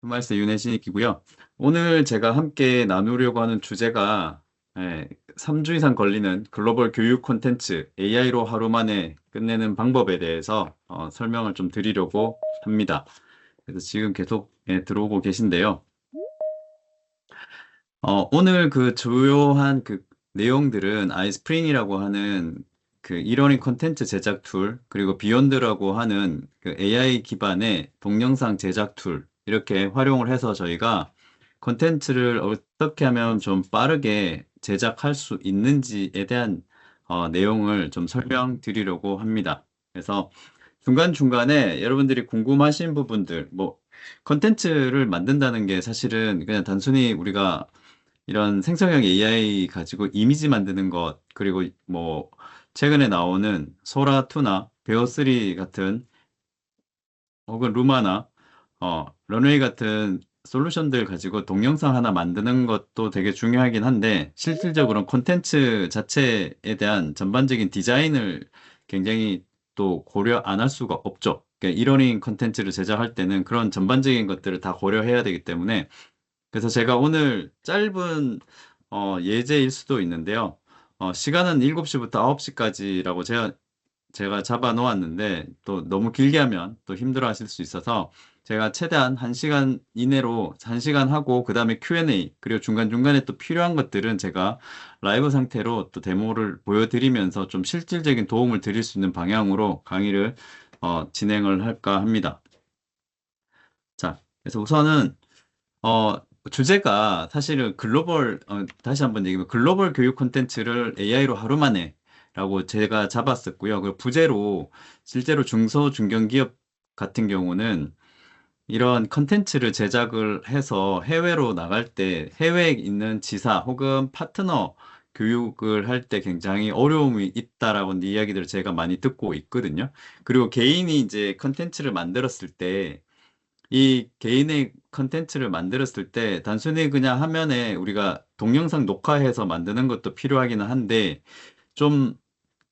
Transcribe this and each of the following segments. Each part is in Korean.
말세 윤혜진이고요. 오늘 제가 함께 나누려고 하는 주제가 3주 이상 걸리는 글로벌 교육 콘텐츠 AI로 하루 만에 끝내는 방법에 대해서 설명을 좀 드리려고 합니다. 그래서 지금 계속 들어오고 계신데요. 오늘 그 주요한 그 내용들은 아이스프링이라고 하는 그 이러닝 콘텐츠 제작 툴, 그리고 비욘드라고 하는 그 AI 기반의 동영상 제작 툴, 이렇게 활용을 해서 저희가 콘텐츠를 어떻게 하면 좀 빠르게 제작할 수 있는지에 대한 내용을 좀 설명드리려고 합니다. 그래서 중간중간에 여러분들이 궁금하신 부분들, 뭐, 콘텐츠를 만든다는 게 사실은 그냥 단순히 우리가 이런 생성형 AI 가지고 이미지 만드는 것, 그리고 뭐, 최근에 나오는 소라2나 베어3 같은, 혹은 루마나, 런웨이 같은 솔루션들 가지고 동영상 하나 만드는 것도 되게 중요하긴 한데, 실질적으로는 콘텐츠 자체에 대한 전반적인 디자인을 굉장히 또 고려 안 할 수가 없죠. 그러니까 이러닝 콘텐츠를 제작할 때는 그런 전반적인 것들을 다 고려해야 되기 때문에, 그래서 제가 오늘 짧은 예제일 수도 있는데요. 시간은 7시부터 9시까지라고 제가 잡아 놓았는데 또 너무 길게 하면 또 힘들어 하실 수 있어서 제가 최대한 1시간 이내로 1시간 하고 그다음에 Q&A 그리고 중간중간에 또 필요한 것들은 제가 라이브 상태로 또 데모를 보여드리면서 좀 실질적인 도움을 드릴 수 있는 방향으로 강의를 진행을 할까 합니다. 자, 그래서 우선은 어, 주제가 사실은 다시 한번 얘기하면 글로벌 교육 콘텐츠를 AI로 하루 만에 라고 제가 잡았었고요. 그 부제로 실제로 중소, 중견기업 같은 경우는 이런 컨텐츠를 제작을 해서 해외로 나갈 때 해외에 있는 지사 혹은 파트너 교육을 할 때 굉장히 어려움이 있다라고 이야기들을 제가 많이 듣고 있거든요. 그리고 개인이 이제 컨텐츠를 만들었을 때 이 개인의 컨텐츠를 만들었을 때 단순히 그냥 화면에 우리가 동영상 녹화해서 만드는 것도 필요하기는 한데 좀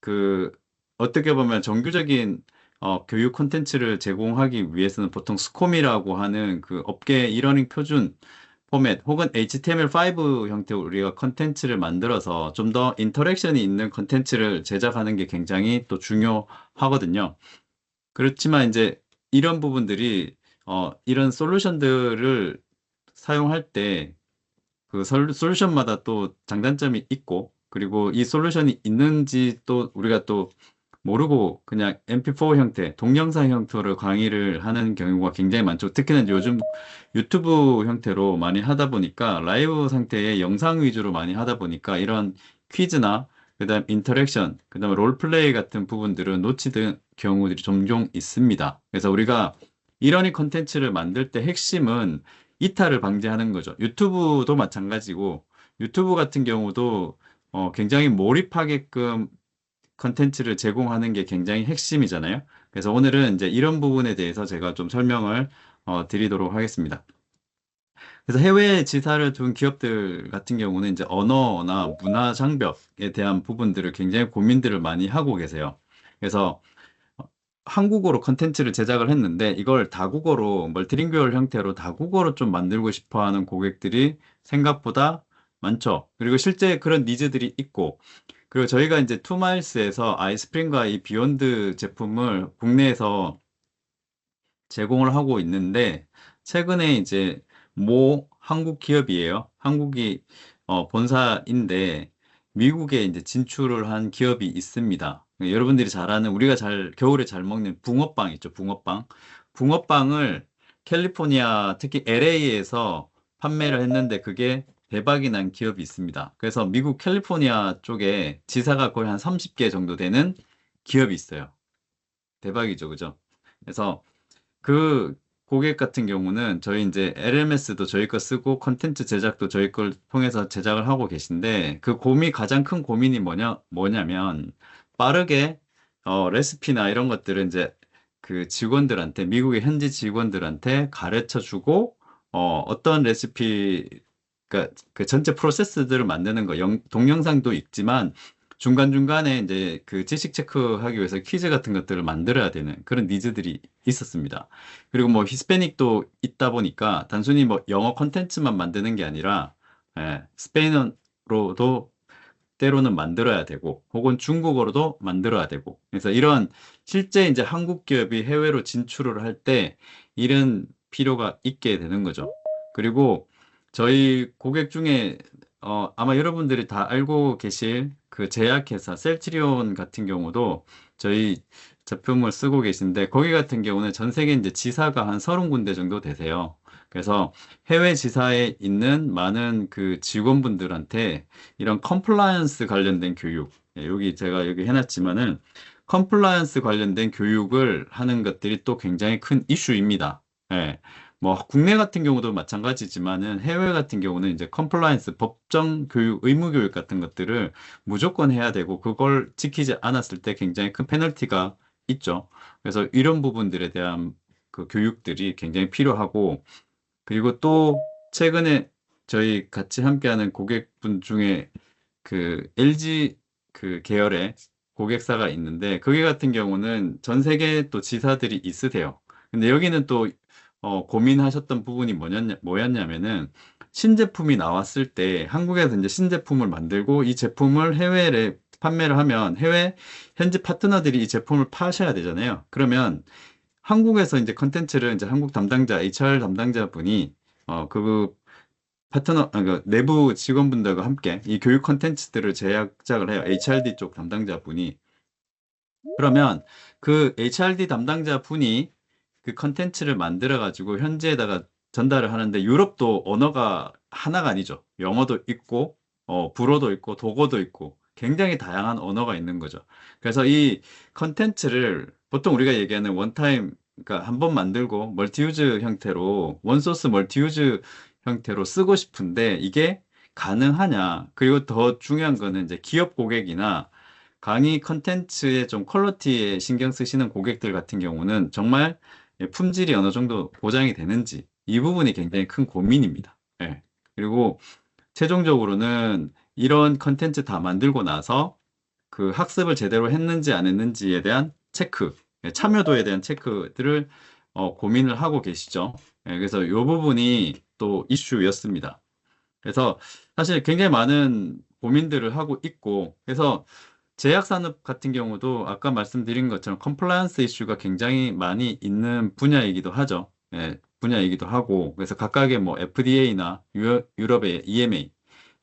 그 어떻게 보면 정규적인 교육 콘텐츠를 제공하기 위해서는 보통 스콤이라고 하는 그 업계 이러닝 표준 포맷 혹은 HTML5 형태로 우리가 컨텐츠를 만들어서 좀 더 인터랙션이 있는 컨텐츠를 제작하는 게 굉장히 또 중요하거든요. 그렇지만 이제 이런 부분들이 이런 솔루션들을 사용할 때 그 솔루션마다 또 장단점이 있고 그리고 이 솔루션이 있는지 또 우리가 또 모르고 그냥 MP4 형태, 동영상 형태로 강의를 하는 경우가 굉장히 많죠. 특히나 이제 요즘 유튜브 형태로 많이 하다 보니까 라이브 상태의 영상 위주로 많이 하다 보니까 이런 퀴즈나 그다음 인터랙션, 그다음 롤플레이 같은 부분들은 놓치는 경우들이 종종 있습니다. 그래서 우리가 이러니 컨텐츠를 만들 때 핵심은 이탈을 방지하는 거죠. 유튜브도 마찬가지고 유튜브 같은 경우도 굉장히 몰입하게끔 컨텐츠를 제공하는 게 굉장히 핵심이잖아요. 그래서 오늘은 이제 이런 부분에 대해서 제가 좀 설명을 드리도록 하겠습니다. 그래서 해외 지사를 둔 기업들 같은 경우는 이제 언어나 문화 장벽에 대한 부분들을 굉장히 고민들을 많이 하고 계세요. 그래서 한국어로 컨텐츠를 제작을 했는데 이걸 다국어로 멀티링구얼 형태로 다국어로 좀 만들고 싶어 하는 고객들이 생각보다 많죠. 그리고 실제 그런 니즈들이 있고 그리고 저희가 이제 투마일스에서 아이스프링과 이 비욘드 제품을 국내에서 제공을 하고 있는데 최근에 이제 모 한국 기업이에요. 한국이 본사인데 미국에 이제 진출을 한 기업이 있습니다. 여러분들이 잘 아는 우리가 겨울에 잘 먹는 붕어빵 있죠. 붕어빵. 붕어빵을 캘리포니아 특히 LA에서 판매를 했는데 그게 대박이 난 기업이 있습니다. 그래서 미국 캘리포니아 쪽에 지사가 거의 한 30개 정도 되는 기업이 있어요. 대박이죠. 그죠? 그래서 그 고객 같은 경우는 저희 이제 LMS도 저희 거 쓰고 컨텐츠 제작도 저희 걸 통해서 제작을 하고 계신데 그 가장 큰 고민이 뭐냐면 빠르게 레시피나 이런 것들은 이제 그 직원들한테 미국의 현지 직원들한테 가르쳐 주고 어떤 레시피 그러니까 그 전체 프로세스들을 만드는 거 동영상도 있지만 중간중간에 이제 그 지식 체크하기 위해서 퀴즈 같은 것들을 만들어야 되는 그런 니즈들이 있었습니다. 그리고 뭐 히스패닉도 있다 보니까 단순히 뭐 영어 콘텐츠만 만드는 게 아니라 스페인어로도 때로는 만들어야 되고 혹은 중국어로도 만들어야 되고 그래서 이런 실제 이제 한국 기업이 해외로 진출을 할 때 이런 필요가 있게 되는 거죠. 그리고 저희 고객 중에 아마 여러분들이 다 알고 계실 그 제약회사 셀트리온 같은 경우도 저희 제품을 쓰고 계신데 거기 같은 경우는 전 세계 이제 지사가 한 30군데 정도 되세요. 그래서 해외 지사에 있는 많은 그 직원분들한테 이런 컴플라이언스 관련된 교육, 여기 제가 여기 해놨지만은 컴플라이언스 관련된 교육을 하는 것들이 또 굉장히 큰 이슈입니다. 예. 뭐 국내 같은 경우도 마찬가지지만은 해외 같은 경우는 이제 컴플라이언스 법정 교육, 의무 교육 같은 것들을 무조건 해야 되고 그걸 지키지 않았을 때 굉장히 큰 페널티가 있죠. 그래서 이런 부분들에 대한 그 교육들이 굉장히 필요하고 그리고 또 최근에 저희 같이 함께하는 고객분 중에 그 LG 그 계열의 고객사가 있는데 거기 같은 경우는 전 세계 또 지사들이 있으세요. 근데 여기는 또 고민하셨던 부분이 뭐였냐면은 신제품이 나왔을 때 한국에서 이제 신제품을 만들고 이 제품을 해외에 판매를 하면 해외 현지 파트너들이 이 제품을 파셔야 되잖아요. 그러면 한국에서 이제 컨텐츠를 이제 한국 담당자, HR 담당자분이 그 파트너, 그 내부 직원분들과 함께 이 교육 컨텐츠들을 제작을 해요. HRD 쪽 담당자분이. 그러면 그 HRD 담당자분이 그 컨텐츠를 만들어가지고 현지에다가 전달을 하는데 유럽도 언어가 하나가 아니죠. 영어도 있고, 불어도 있고, 독어도 있고, 굉장히 다양한 언어가 있는 거죠. 그래서 이 컨텐츠를 보통 우리가 얘기하는 원타임, 그러니까 한 번 만들고 멀티유즈 형태로, 원소스 멀티유즈 형태로 쓰고 싶은데 이게 가능하냐. 그리고 더 중요한 거는 이제 기업 고객이나 강의 컨텐츠의 좀 퀄리티에 신경 쓰시는 고객들 같은 경우는 정말 품질이 어느 정도 보장이 되는지 이 부분이 굉장히 큰 고민입니다. 예. 그리고 최종적으로는 이런 컨텐츠 다 만들고 나서 그 학습을 제대로 했는지 안 했는지에 대한 체크, 참여도에 대한 체크들을 고민을 하고 계시죠. 예, 그래서 이 부분이 또 이슈였습니다. 그래서 사실 굉장히 많은 고민들을 하고 있고, 그래서 제약산업 같은 경우도 아까 말씀드린 것처럼 컴플라이언스 이슈가 굉장히 많이 있는 분야이기도 하죠. 예, 분야이기도 하고, 그래서 각각의 뭐 FDA나 유럽의 EMA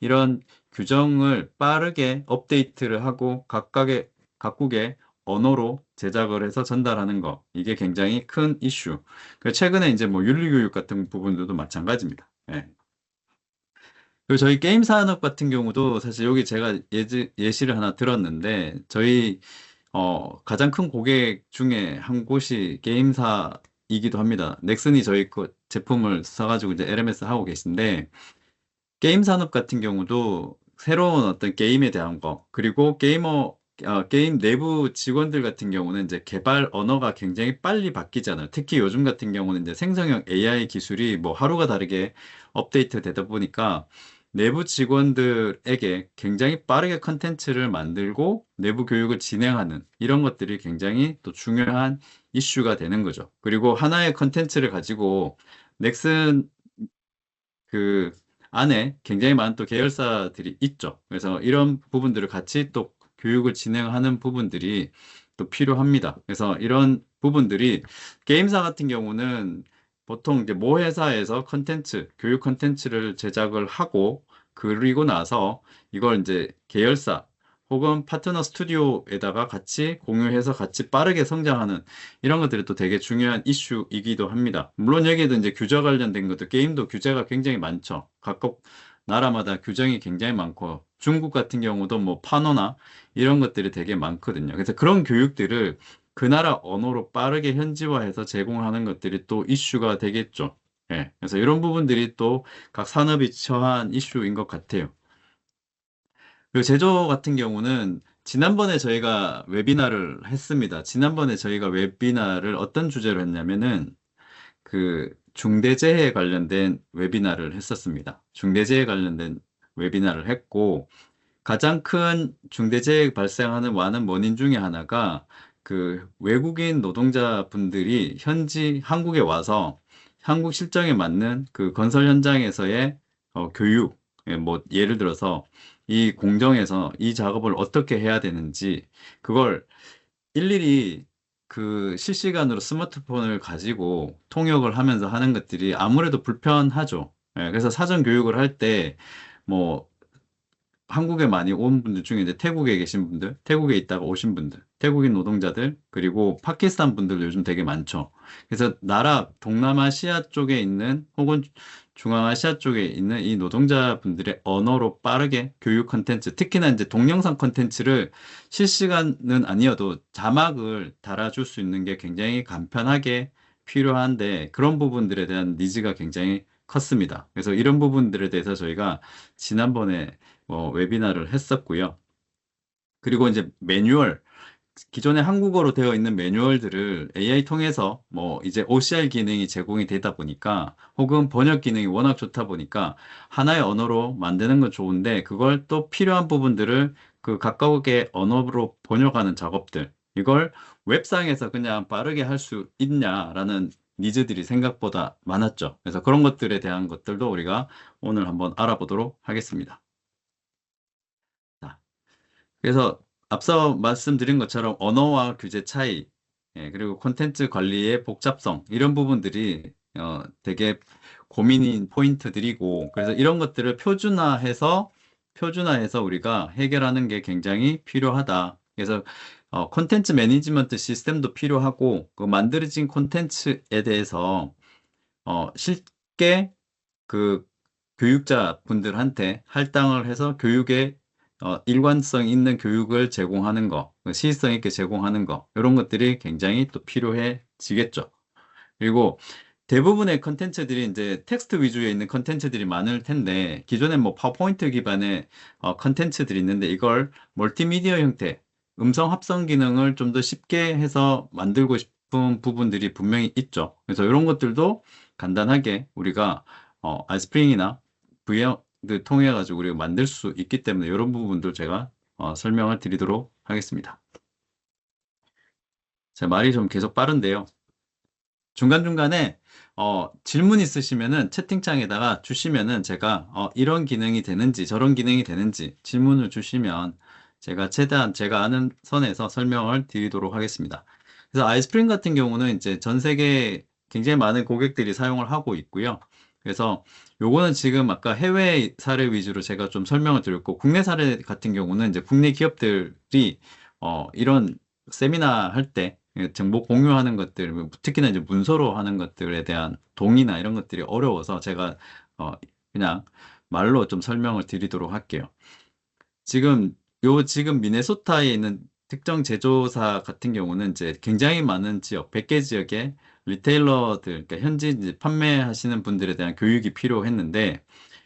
이런 규정을 빠르게 업데이트를 하고 각국의 언어로 제작을 해서 전달하는 거, 이게 굉장히 큰 이슈. 최근에 이제 뭐 윤리교육 같은 부분들도 마찬가지입니다. 예. 그리고 저희 게임 산업 같은 경우도 사실 여기 제가 예시를 하나 들었는데 저희 가장 큰 고객 중에 한 곳이 게임사이기도 합니다. 넥슨이 저희 그 제품을 사가지고 이제 LMS 하고 계신데 게임 산업 같은 경우도 새로운 어떤 게임에 대한 거 그리고 게임 내부 직원들 같은 경우는 이제 개발 언어가 굉장히 빨리 바뀌잖아요. 특히 요즘 같은 경우는 이제 생성형 AI 기술이 뭐 하루가 다르게 업데이트 되다 보니까 내부 직원들에게 굉장히 빠르게 컨텐츠를 만들고 내부 교육을 진행하는 이런 것들이 굉장히 또 중요한 이슈가 되는 거죠. 그리고 하나의 컨텐츠를 가지고 넥슨 그 안에 굉장히 많은 또 계열사들이 있죠. 그래서 이런 부분들을 같이 또 교육을 진행하는 부분들이 또 필요합니다. 그래서 이런 부분들이 게임사 같은 경우는 보통 이제 모 회사에서 교육 컨텐츠를 제작을 하고 그리고 나서 이걸 이제 계열사 혹은 파트너 스튜디오에다가 같이 공유해서 같이 빠르게 성장하는 이런 것들이 또 되게 중요한 이슈이기도 합니다. 물론 여기에도 이제 규제 관련된 것도 게임도 규제가 굉장히 많죠. 각국 나라마다 규정이 굉장히 많고 중국 같은 경우도 뭐 판호나 이런 것들이 되게 많거든요. 그래서 그런 교육들을 그 나라 언어로 빠르게 현지화해서 제공하는 것들이 또 이슈가 되겠죠. 예. 그래서 이런 부분들이 또 각 산업이 처한 이슈인 것 같아요. 그리고 제조 같은 경우는 지난번에 저희가 웨비나를 했습니다. 지난번에 저희가 웨비나를 어떤 주제로 했냐면은 그 중대재해 관련된 웨비나를 했었습니다. 중대재해 관련된 웨비나를 했고 가장 큰 중대재해 발생하는 많은 원인 중에 하나가 그 외국인 노동자분들이 현지 한국에 와서 한국 실정에 맞는 그 건설 현장에서의 교육, 뭐 예를 들어서 이 공정에서 이 작업을 어떻게 해야 되는지 그걸 일일이 그 실시간으로 스마트폰을 가지고 통역을 하면서 하는 것들이 아무래도 불편하죠. 그래서 사전 교육을 할 때 뭐 한국에 많이 온 분들 중에 이제 태국에 계신 분들, 태국에 있다가 오신 분들, 태국인 노동자들, 그리고 파키스탄 분들 요즘 되게 많죠. 그래서 나라 동남아시아 쪽에 있는 혹은 중앙아시아 쪽에 있는 이 노동자분들의 언어로 빠르게 교육 컨텐츠, 특히나 이제 동영상 컨텐츠를 실시간은 아니어도 자막을 달아줄 수 있는 게 굉장히 간편하게 필요한데 그런 부분들에 대한 니즈가 굉장히 컸습니다. 그래서 이런 부분들에 대해서 저희가 지난번에 웨비나를 했었고요. 그리고 이제 매뉴얼, 기존에 한국어로 되어 있는 매뉴얼들을 AI 통해서 뭐 이제 OCR 기능이 제공이 되다 보니까 혹은 번역 기능이 워낙 좋다 보니까 하나의 언어로 만드는 건 좋은데 그걸 또 필요한 부분들을 그 각각의 언어로 번역하는 작업들, 이걸 웹상에서 그냥 빠르게 할 수 있냐라는 니즈들이 생각보다 많았죠. 그래서 그런 것들에 대한 것들도 우리가 오늘 한번 알아보도록 하겠습니다. 자, 그래서 앞서 말씀드린 것처럼 언어와 규제 차이, 그리고 콘텐츠 관리의 복잡성, 이런 부분들이 되게 고민인 포인트들이고, 그래서 이런 것들을 표준화해서 우리가 해결하는 게 굉장히 필요하다. 그래서 콘텐츠 매니지먼트 시스템도 필요하고, 그 만들어진 콘텐츠에 대해서 쉽게 그 교육자 분들한테 할당을 해서 교육에 일관성 있는 교육을 제공하는 거, 시의성 있게 제공하는 거, 이런 것들이 굉장히 또 필요해지겠죠. 그리고 대부분의 컨텐츠들이 이제 텍스트 위주에 있는 컨텐츠들이 많을 텐데, 기존에 뭐 파워포인트 기반의 컨텐츠들이 있는데, 이걸 멀티미디어 형태, 음성 합성 기능을 좀 더 쉽게 해서 만들고 싶은 부분들이 분명히 있죠. 그래서 이런 것들도 간단하게 우리가 아이스프링이나 V를 통해 가지고 우리가 만들 수 있기 때문에 이런 부분들 제가 설명을 드리도록 하겠습니다. 제 말이 좀 계속 빠른데요. 중간중간에 질문 있으시면은 채팅창에다가 주시면은 제가 이런 기능이 되는지 저런 기능이 되는지 질문을 주시면 제가 최대한 제가 아는 선에서 설명을 드리도록 하겠습니다. 그래서 아이스프링 같은 경우는 이제 전 세계 굉장히 많은 고객들이 사용을 하고 있고요. 그래서 요거는 지금 아까 해외 사례 위주로 제가 좀 설명을 드렸고 국내 사례 같은 경우는 이제 국내 기업들이 이런 세미나 할때 정보 공유하는 것들, 특히나 이제 문서로 하는 것들에 대한 동의나 이런 것들이 어려워서 제가 어, 그냥 말로 좀 설명을 드리도록 할게요. 지금 미네소타에 있는 특정 제조사 같은 경우는 이제 굉장히 많은 지역, 100개 지역의 리테일러들, 그러니까 현지 이제 판매하시는 분들에 대한 교육이 필요했는데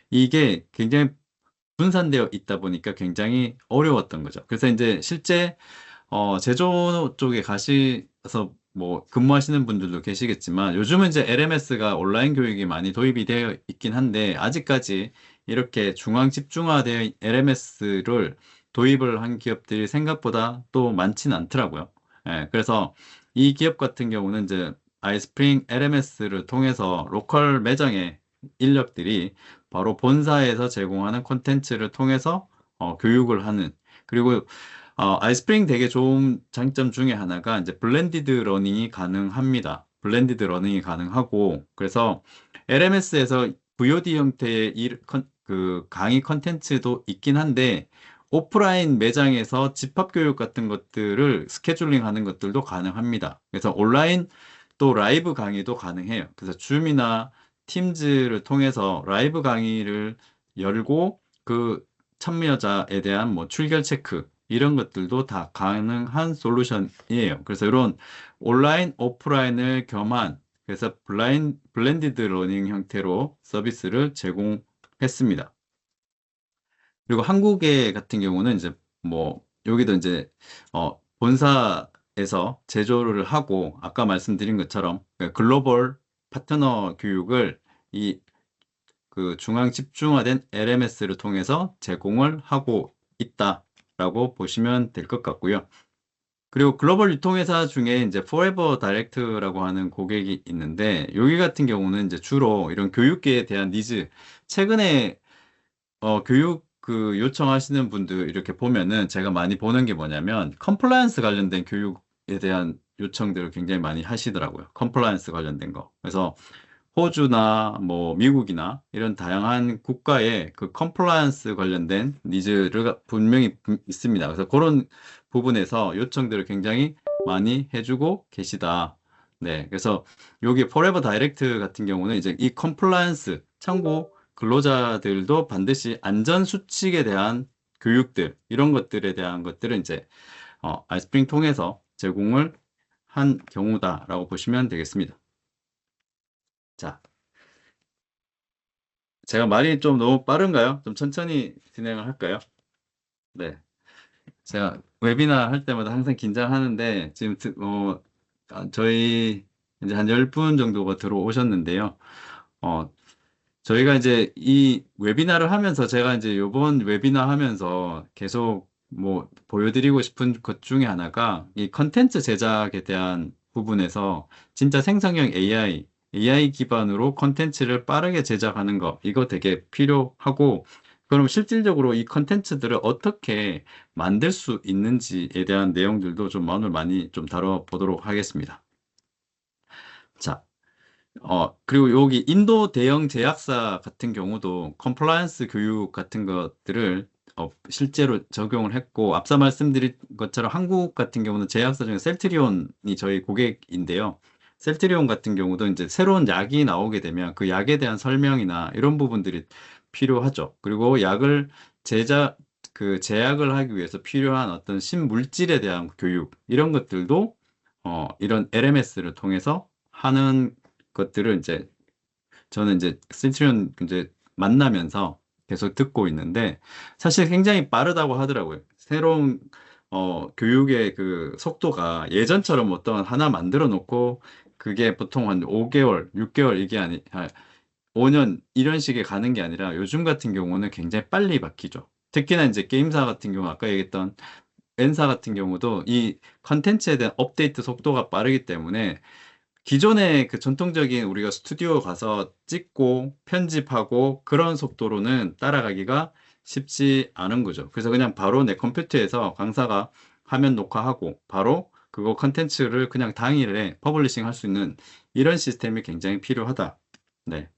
이게 굉장히 분산되어 있다 보니까 굉장히 어려웠던 거죠. 그래서 이제 실제 제조 쪽에 가셔서 뭐 근무하시는 분들도 계시겠지만 요즘은 이제 LMS가 온라인 교육이 많이 도입이 되어 있긴 한데 아직까지 이렇게 중앙 집중화된 LMS를 도입을 한 기업들이 생각보다 또 많지는 않더라고요. 그래서 이 기업 같은 경우는 이제 아이스프링 LMS를 통해서 로컬 매장의 인력들이 바로 본사에서 제공하는 콘텐츠를 통해서 교육을 하는 그리고 아이스프링 되게 좋은 장점 중에 하나가 이제 블렌디드 러닝이 가능합니다. 블렌디드 러닝이 가능하고 그래서 LMS에서 VOD 형태의 그 강의 컨텐츠도 있긴 한데 오프라인 매장에서 집합 교육 같은 것들을 스케줄링 하는 것들도 가능합니다. 그래서 온라인 또 라이브 강의도 가능해요. 그래서 줌이나 팀즈를 통해서 라이브 강의를 열고 그 참여자에 대한 뭐 출결 체크 이런 것들도 다 가능한 솔루션이에요. 그래서 이런 온라인, 오프라인을 겸한 그래서 블렌디드 러닝 형태로 서비스를 제공했습니다. 그리고 한국에 같은 경우는 이제 뭐 여기도 이제 본사에서 제조를 하고 아까 말씀드린 것처럼 글로벌 파트너 교육을 이 그 중앙 집중화된 LMS를 통해서 제공을 하고 있다라고 보시면 될 것 같고요. 그리고 글로벌 유통회사 중에 이제 포에버 다이렉트라고 하는 고객이 있는데 여기 같은 경우는 이제 주로 이런 교육계에 대한 니즈 최근에 교육 그 요청하시는 분들 이렇게 보면은 제가 많이 보는 게 뭐냐면 컴플라이언스 관련된 교육에 대한 요청들을 굉장히 많이 하시더라고요. 컴플라이언스 관련된 거. 그래서 호주나 뭐 미국이나 이런 다양한 국가의 그 컴플라이언스 관련된 니즈를 분명히 있습니다. 그래서 그런 부분에서 요청들을 굉장히 많이 해주고 계시다. 네, 그래서 여기 포레버 다이렉트 같은 경우는 이제 이 컴플라이언스 참고 근로자들도 반드시 안전 수칙에 대한 교육들 이런 것들에 대한 것들은 이제 아이스프링 통해서 제공을 한 경우다라고 보시면 되겠습니다. 자, 제가 말이 좀 너무 빠른가요? 좀 천천히 진행을 할까요? 네. 제가 웨비나 할 때마다 항상 긴장하는데, 지금, 저희 이제 한 10분 정도가 들어오셨는데요. 어, 저희가 이제 이 웨비나를 하면서 제가 이제 요번 웨비나 하면서 계속 뭐 보여드리고 싶은 것 중에 하나가 이 컨텐츠 제작에 대한 부분에서 진짜 생성형 AI 기반으로 컨텐츠를 빠르게 제작하는 거, 이거 되게 필요하고, 그럼 실질적으로 이 컨텐츠들을 어떻게 만들 수 있는지에 대한 내용들도 좀 오늘 많이 좀 다뤄보도록 하겠습니다. 자, 그리고 여기 인도 대형 제약사 같은 경우도 컴플라이언스 교육 같은 것들을 실제로 적용을 했고, 앞서 말씀드린 것처럼 한국 같은 경우는 제약사 중에 셀트리온이 저희 고객인데요. 셀트리온 같은 경우도 이제 새로운 약이 나오게 되면 그 약에 대한 설명이나 이런 부분들이 필요하죠. 그리고 약을 제작, 그 제약을 하기 위해서 필요한 어떤 신물질에 대한 교육, 이런 것들도 이런 LMS를 통해서 하는 것들을 이제 저는 이제 센츄리온 이제 만나면서 계속 듣고 있는데 사실 굉장히 빠르다고 하더라고요. 새로운 교육의 그 속도가 예전처럼 어떤 하나 만들어 놓고 그게 보통 한 5개월, 6개월 이게 5년 이런 식의 가는 게 아니라 요즘 같은 경우는 굉장히 빨리 바뀌죠. 특히나 이제 게임사 같은 경우 아까 얘기했던 N사 같은 경우도 이 컨텐츠에 대한 업데이트 속도가 빠르기 때문에 기존의 그 전통적인 우리가 스튜디오 가서 찍고 편집하고 그런 속도로는 따라가기가 쉽지 않은 거죠. 그래서 그냥 바로 내 컴퓨터에서 강사가 화면 녹화하고 바로 그거 컨텐츠를 그냥 당일에 퍼블리싱 할 수 있는 이런 시스템이 굉장히 필요하다. 네.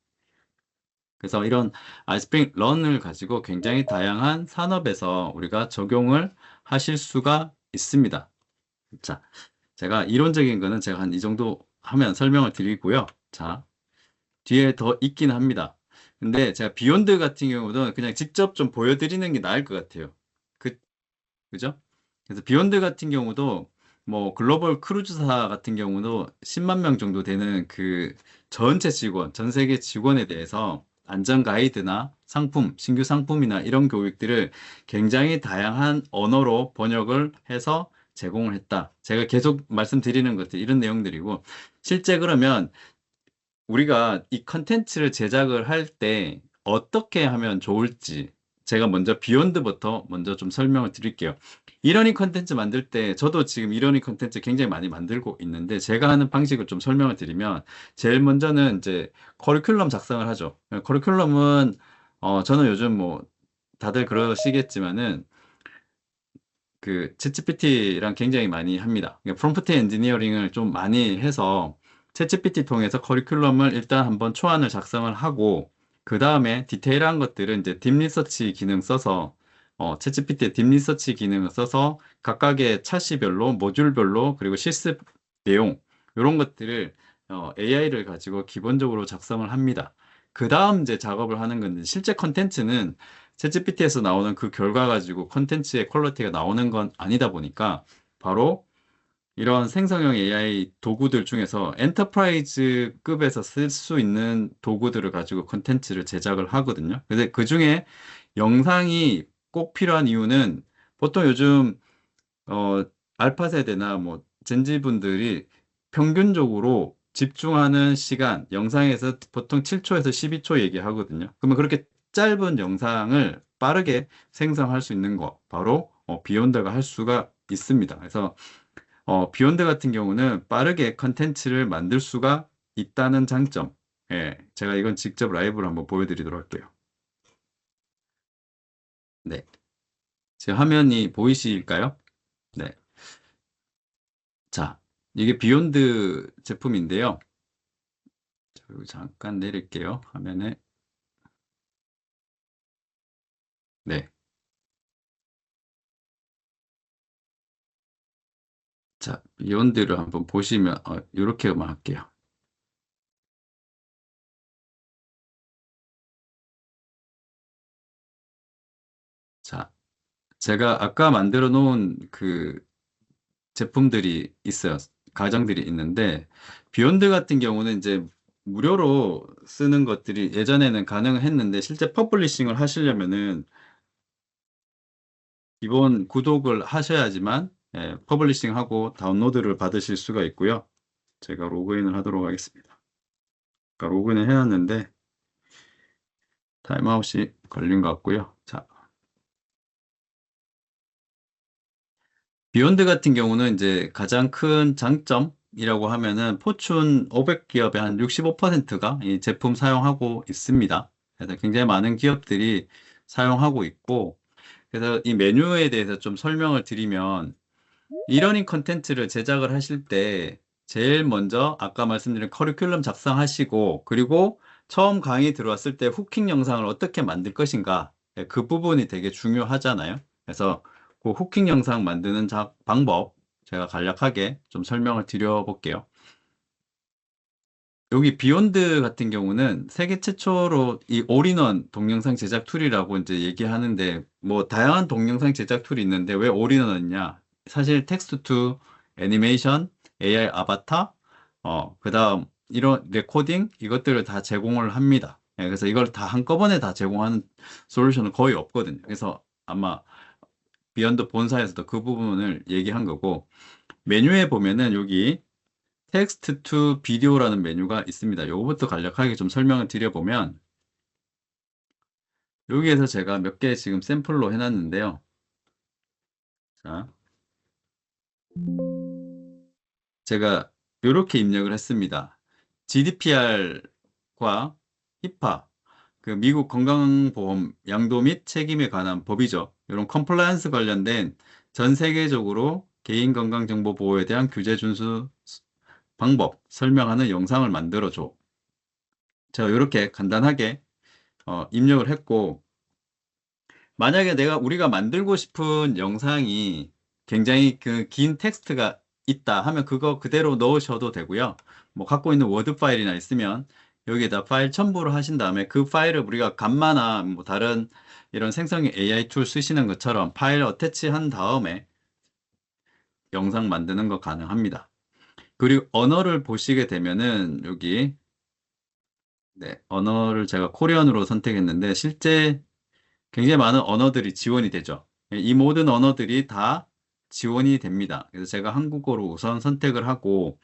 그래서 이런 아이스프링 런을 가지고 굉장히 다양한 산업에서 우리가 적용을 하실 수가 있습니다. 자, 제가 이론적인 거는 제가 한 이 정도 하면 설명을 드리고요. 자, 뒤에 더 있긴 합니다. 근데 제가 비욘드 같은 경우는 그냥 직접 좀 보여드리는 게 나을 것 같아요. 그, 그죠? 그래서 비욘드 같은 경우도 뭐 글로벌 크루즈사 같은 경우도 10만 명 정도 되는 그 전체 직원, 전 세계 직원에 대해서 안전 가이드나 상품, 신규 상품이나 이런 교육들을 굉장히 다양한 언어로 번역을 해서 제공을 했다. 제가 계속 말씀드리는 것들 이런 내용들이고 실제 그러면 우리가 이 컨텐츠를 제작을 할 때 어떻게 하면 좋을지 제가 먼저 비욘드부터 먼저 좀 설명을 드릴게요. 이러니 컨텐츠 만들 때 저도 지금 이러니 컨텐츠 굉장히 많이 만들고 있는데 제가 하는 방식을 좀 설명을 드리면 제일 먼저는 이제 커리큘럼 작성을 하죠. 커리큘럼은 저는 요즘 뭐 다들 그러시겠지만은 그 챗GPT랑 굉장히 많이 합니다. 그러니까 프롬프트 엔지니어링을 좀 많이 해서 챗GPT 통해서 커리큘럼을 일단 한번 초안을 작성을 하고 그 다음에 디테일한 것들은 이제 딥리서치 기능 써서 챗GPT의 딥리서치 기능을 써서 각각의 차시별로 모듈별로 그리고 실습 내용 이런 것들을 AI를 가지고 기본적으로 작성을 합니다. 그 다음 이제 작업을 하는 건데 실제 컨텐츠는 챗GPT에서 나오는 그 결과 가지고 컨텐츠의 퀄리티가 나오는 건 아니다 보니까 바로 이런 생성형 AI 도구들 중에서 엔터프라이즈급에서 쓸 수 있는 도구들을 가지고 컨텐츠를 제작을 하거든요. 근데 그 중에 영상이 꼭 필요한 이유는 보통 요즘 알파 세대나 뭐 젠지 분들이 평균적으로 집중하는 시간, 영상에서 보통 7초에서 12초 얘기하거든요. 그러면 그렇게 짧은 영상을 빠르게 생성할 수 있는 거 바로 비욘드가 할 수가 있습니다. 그래서 비욘드 같은 경우는 빠르게 컨텐츠를 만들 수가 있다는 장점. 예, 제가 이건 직접 라이브로 한번 보여드리도록 할게요. 네, 제 화면이 보이실까요? 네, 자, 이게 비욘드 제품인데요. 자, 여기 잠깐 내릴게요. 화면에. 네, 자, 비욘드를 한번 보시면 이렇게만 할게요. 자, 제가 아까 만들어 놓은 그 제품들이 있어요. 가정들이 있는데, 비욘드 같은 경우는 이제 무료로 쓰는 것들이 예전에는 가능했는데, 실제 퍼블리싱을 하시려면은 기본 구독을 하셔야지만, 퍼블리싱하고 다운로드를 받으실 수가 있고요. 제가 로그인을 하도록 하겠습니다. 그러니까 로그인을 해놨는데, 타임아웃이 걸린 것 같고요. 자, 비욘드 같은 경우는 이제 가장 큰 장점이라고 하면은 포춘 500 기업의 한 65%가 이 제품 사용하고 있습니다. 그래서 굉장히 많은 기업들이 사용하고 있고, 그래서 이 메뉴에 대해서 좀 설명을 드리면, 이러닝 컨텐츠를 제작을 하실 때 제일 먼저 아까 말씀드린 커리큘럼 작성하시고, 그리고 처음 강의 들어왔을 때 후킹 영상을 어떻게 만들 것인가, 그 부분이 되게 중요하잖아요. 그래서 그 후킹 영상 만드는 방법 제가 간략하게 좀 설명을 드려볼게요. 여기 비욘드 같은 경우는 세계 최초로 이 올인원 동영상 제작 툴이라고 이제 얘기하는데, 뭐 다양한 동영상 제작 툴이 있는데 왜 올인원이냐? 사실 텍스트 투 애니메이션, AI 아바타, 그다음 이런 레코딩 이것들을 다 제공을 합니다. 그래서 이걸 다 한꺼번에 다 제공하는 솔루션은 거의 없거든요. 그래서 아마 비욘드 본사에서도 그 부분을 얘기한 거고, 메뉴에 보면은 여기 텍스트 투 비디오라는 메뉴가 있습니다. 요거부터 간략하게 좀 설명을 드려보면, 여기에서 제가 몇 개 지금 샘플로 해놨는데요. 자, 제가 이렇게 입력을 했습니다. GDPR과 히파, 그 미국 건강보험 양도 및 책임에 관한 법이죠. 이런 컴플라이언스 관련된 전 세계적으로 개인건강정보 보호에 대한 규제 준수 방법 설명하는 영상을 만들어줘. 제가 이렇게 간단하게 입력을 했고, 만약에 우리가 만들고 싶은 영상이 굉장히 그 긴 텍스트가 있다 하면 그거 그대로 넣으셔도 되고요. 뭐 갖고 있는 워드 파일이나 있으면 여기에다 파일 첨부를 하신 다음에 그 파일을 우리가 감마나 뭐 다른 이런 생성형 AI 툴 쓰시는 것처럼 파일 어태치 한 다음에 영상 만드는 거 가능합니다. 그리고 언어를 보시게 되면은 여기, 네, 언어를 제가 코리안으로 선택했는데 실제 굉장히 많은 언어들이 지원이 되죠. 이 모든 언어들이 다 지원이 됩니다. 그래서 제가 한국어로 우선 선택을 하고,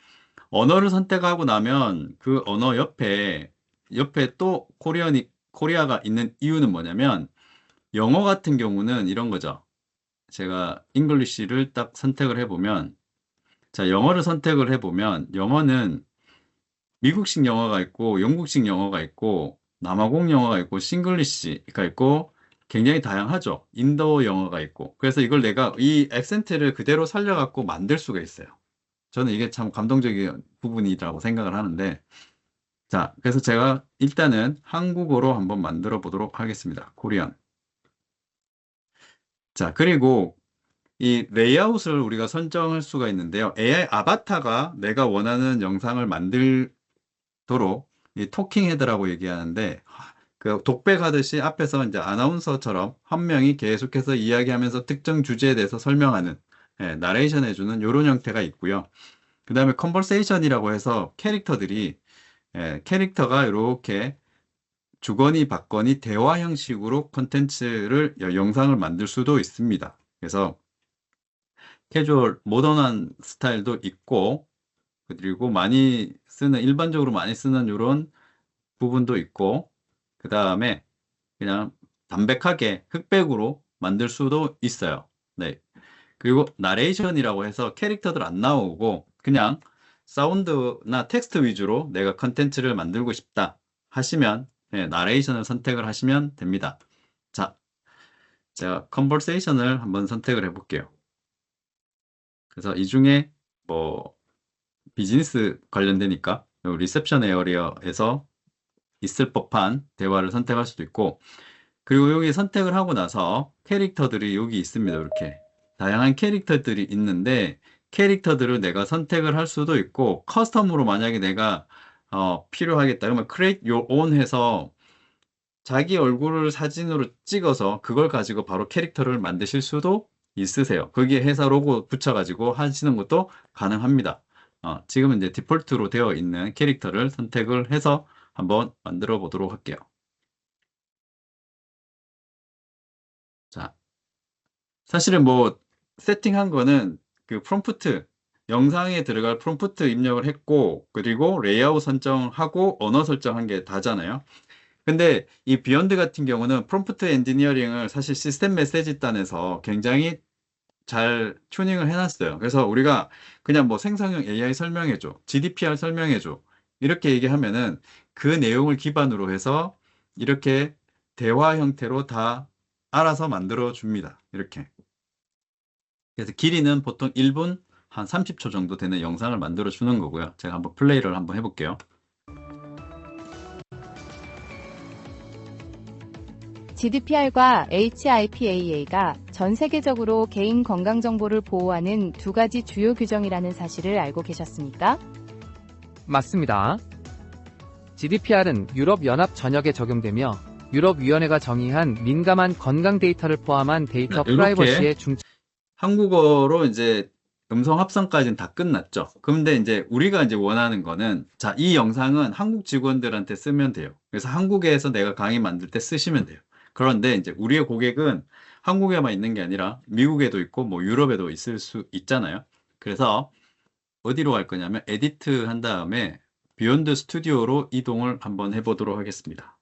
언어를 선택하고 나면 그 언어 옆에 또 코리아가 있는 이유는 뭐냐면, 영어 같은 경우는 이런 거죠. 제가 잉글리시를 딱 선택을 해보면, 자, 영어를 선택을 해보면, 영어는 미국식 영어가 있고, 영국식 영어가 있고, 남아공 영어가 있고, 싱글리시가 있고, 굉장히 다양하죠. 인도 영어가 있고. 그래서 이걸 내가 이 액센트를 그대로 살려갖고 만들 수가 있어요. 저는 이게 참 감동적인 부분이라고 생각을 하는데, 자, 그래서 제가 일단은 한국어로 한번 만들어 보도록 하겠습니다. 코리안. 자, 그리고 이 레이아웃을 우리가 설정할 수가 있는데요. AI 아바타가 내가 원하는 영상을 만들도록 이 토킹 헤드라고 얘기하는데, 그 독백하듯이 앞에서 이제 아나운서처럼 한 명이 계속해서 이야기하면서 특정 주제에 대해서 설명하는, 나레이션 해주는 이런 형태가 있고요. 그 다음에 컨버세이션이라고 해서 캐릭터가 이렇게 주거니 받거니 대화 형식으로 콘텐츠를 영상을 만들 수도 있습니다. 그래서 캐주얼 모던한 스타일도 있고, 그리고 일반적으로 많이 쓰는 이런 부분도 있고, 그 다음에 그냥 담백하게 흑백으로 만들 수도 있어요. 네. 그리고 나레이션이라고 해서 캐릭터들 안 나오고 그냥 사운드나 텍스트 위주로 내가 컨텐츠를 만들고 싶다 하시면 네, 나레이션을 선택을 하시면 됩니다. 자, 제가 컨버세이션을 한번 선택을 해볼게요. 그래서 이 중에 뭐 비즈니스 관련되니까 리셉션 에어리어에서 있을 법한 대화를 선택할 수도 있고, 그리고 여기 선택을 하고 나서 캐릭터들이 여기 있습니다. 이렇게 다양한 캐릭터들이 있는데 캐릭터들을 내가 선택을 할 수도 있고, 커스텀으로 만약에 내가 필요하겠다 그러면 create your own 해서 자기 얼굴을 사진으로 찍어서 그걸 가지고 바로 캐릭터를 만드실 수도 있으세요. 거기에 회사 로고 붙여가지고 하시는 것도 가능합니다. 지금은 이제 디폴트로 되어 있는 캐릭터를 선택을 해서 한번 만들어 보도록 할게요. 자, 사실은 뭐 세팅한 거는 그 프롬프트, 영상에 들어갈 프롬프트 입력을 했고, 그리고 레이아웃 설정하고 언어 설정한 게 다잖아요. 근데 이 비욘드 같은 경우는 프롬프트 엔지니어링을 사실 시스템 메시지단에서 굉장히 잘 튜닝을 해놨어요. 그래서 우리가 그냥 뭐 생성형 AI 설명해줘, GDPR 설명해줘, 이렇게 얘기하면은 그 내용을 기반으로 해서 이렇게 대화 형태로 다 알아서 만들어 줍니다. 이렇게. 그래서 길이는 보통 1분 한 30초 정도 되는 영상을 만들어 주는 거고요. 제가 한번 플레이를 한번 해볼게요. GDPR과 HIPAA가 전 세계적으로 개인 건강 정보를 보호하는 두 가지 주요 규정이라는 사실을 알고 계셨습니까? 맞습니다. GDPR은 유럽연합 전역에 적용되며 유럽위원회가 정의한 민감한 건강 데이터를 포함한 데이터 이렇게 프라이버시의 한국어로 이제 음성 합성까지는 다 끝났죠. 그런데 이제 우리가 이제 원하는 거는, 자, 이 영상은 한국 직원들한테 쓰면 돼요. 그래서 한국에서 내가 강의 만들 때 쓰시면 돼요. 그런데 이제 우리의 고객은 한국에만 있는 게 아니라 미국에도 있고 뭐 유럽에도 있을 수 있잖아요. 그래서 어디로 갈 거냐면 에디트 한 다음에 비욘드 스튜디오로 이동을 한번 해보도록 하겠습니다.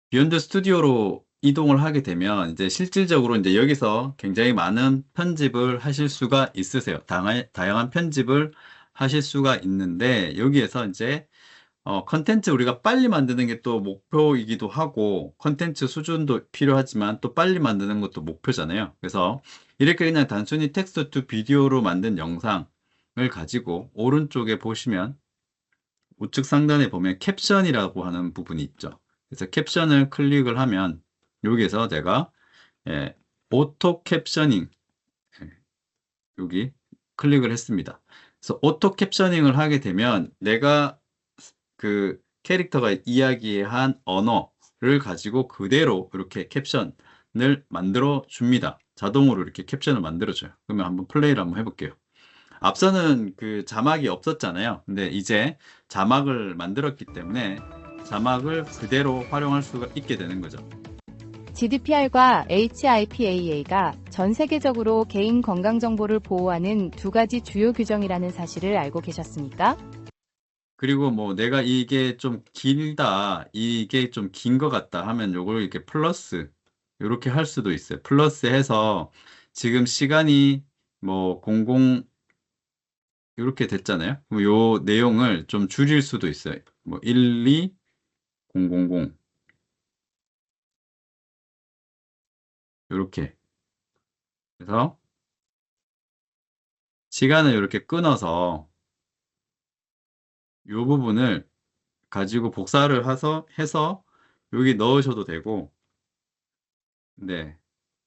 비욘드 스튜디오로 이동을 하게 되면 이제 실질적으로 이제 여기서 굉장히 많은 편집을 하실 수가 있으세요. 다양한 편집을 하실 수가 있는데 여기에서 이제 컨텐츠 우리가 빨리 만드는 게 또 목표이기도 하고 컨텐츠 수준도 필요하지만 또 빨리 만드는 것도 목표잖아요. 그래서 이렇게 그냥 단순히 텍스트 투 비디오로 만든 영상을 가지고 오른쪽에 보시면 우측 상단에 보면 캡션이라고 하는 부분이 있죠. 그래서 캡션을 클릭을 하면 여기에서 제가 오토 캡셔닝 여기 클릭을 했습니다. 그래서 오토 캡셔닝을 하게 되면 내가 그 캐릭터가 이야기한 언어를 가지고 그대로 이렇게 캡션을 만들어 줍니다. 자동으로 이렇게 캡션을 만들어 줘요. 그러면 한번 플레이를 한번 해볼게요. 앞서는 그 자막이 없었잖아요. 근데 이제 자막을 만들었기 때문에 자막을 그대로 활용할 수가 있게 되는 거죠. GDPR과 HIPAA가 전 세계적으로 개인 건강 정보를 보호하는 두 가지 주요 규정이라는 사실을 알고 계셨습니까? 그리고 뭐 내가 이게 좀 길다, 이게 좀 긴 것 같다 하면 요걸 이렇게 플러스 이렇게 할 수도 있어요. 플러스 해서 지금 시간이 뭐 00 이렇게 됐잖아요. 그럼 요 내용을 좀 줄일 수도 있어요. 뭐 12000 이렇게. 그래서 시간을 이렇게 끊어서 요 부분을 가지고 복사를 해서 여기 넣으셔도 되고, 네.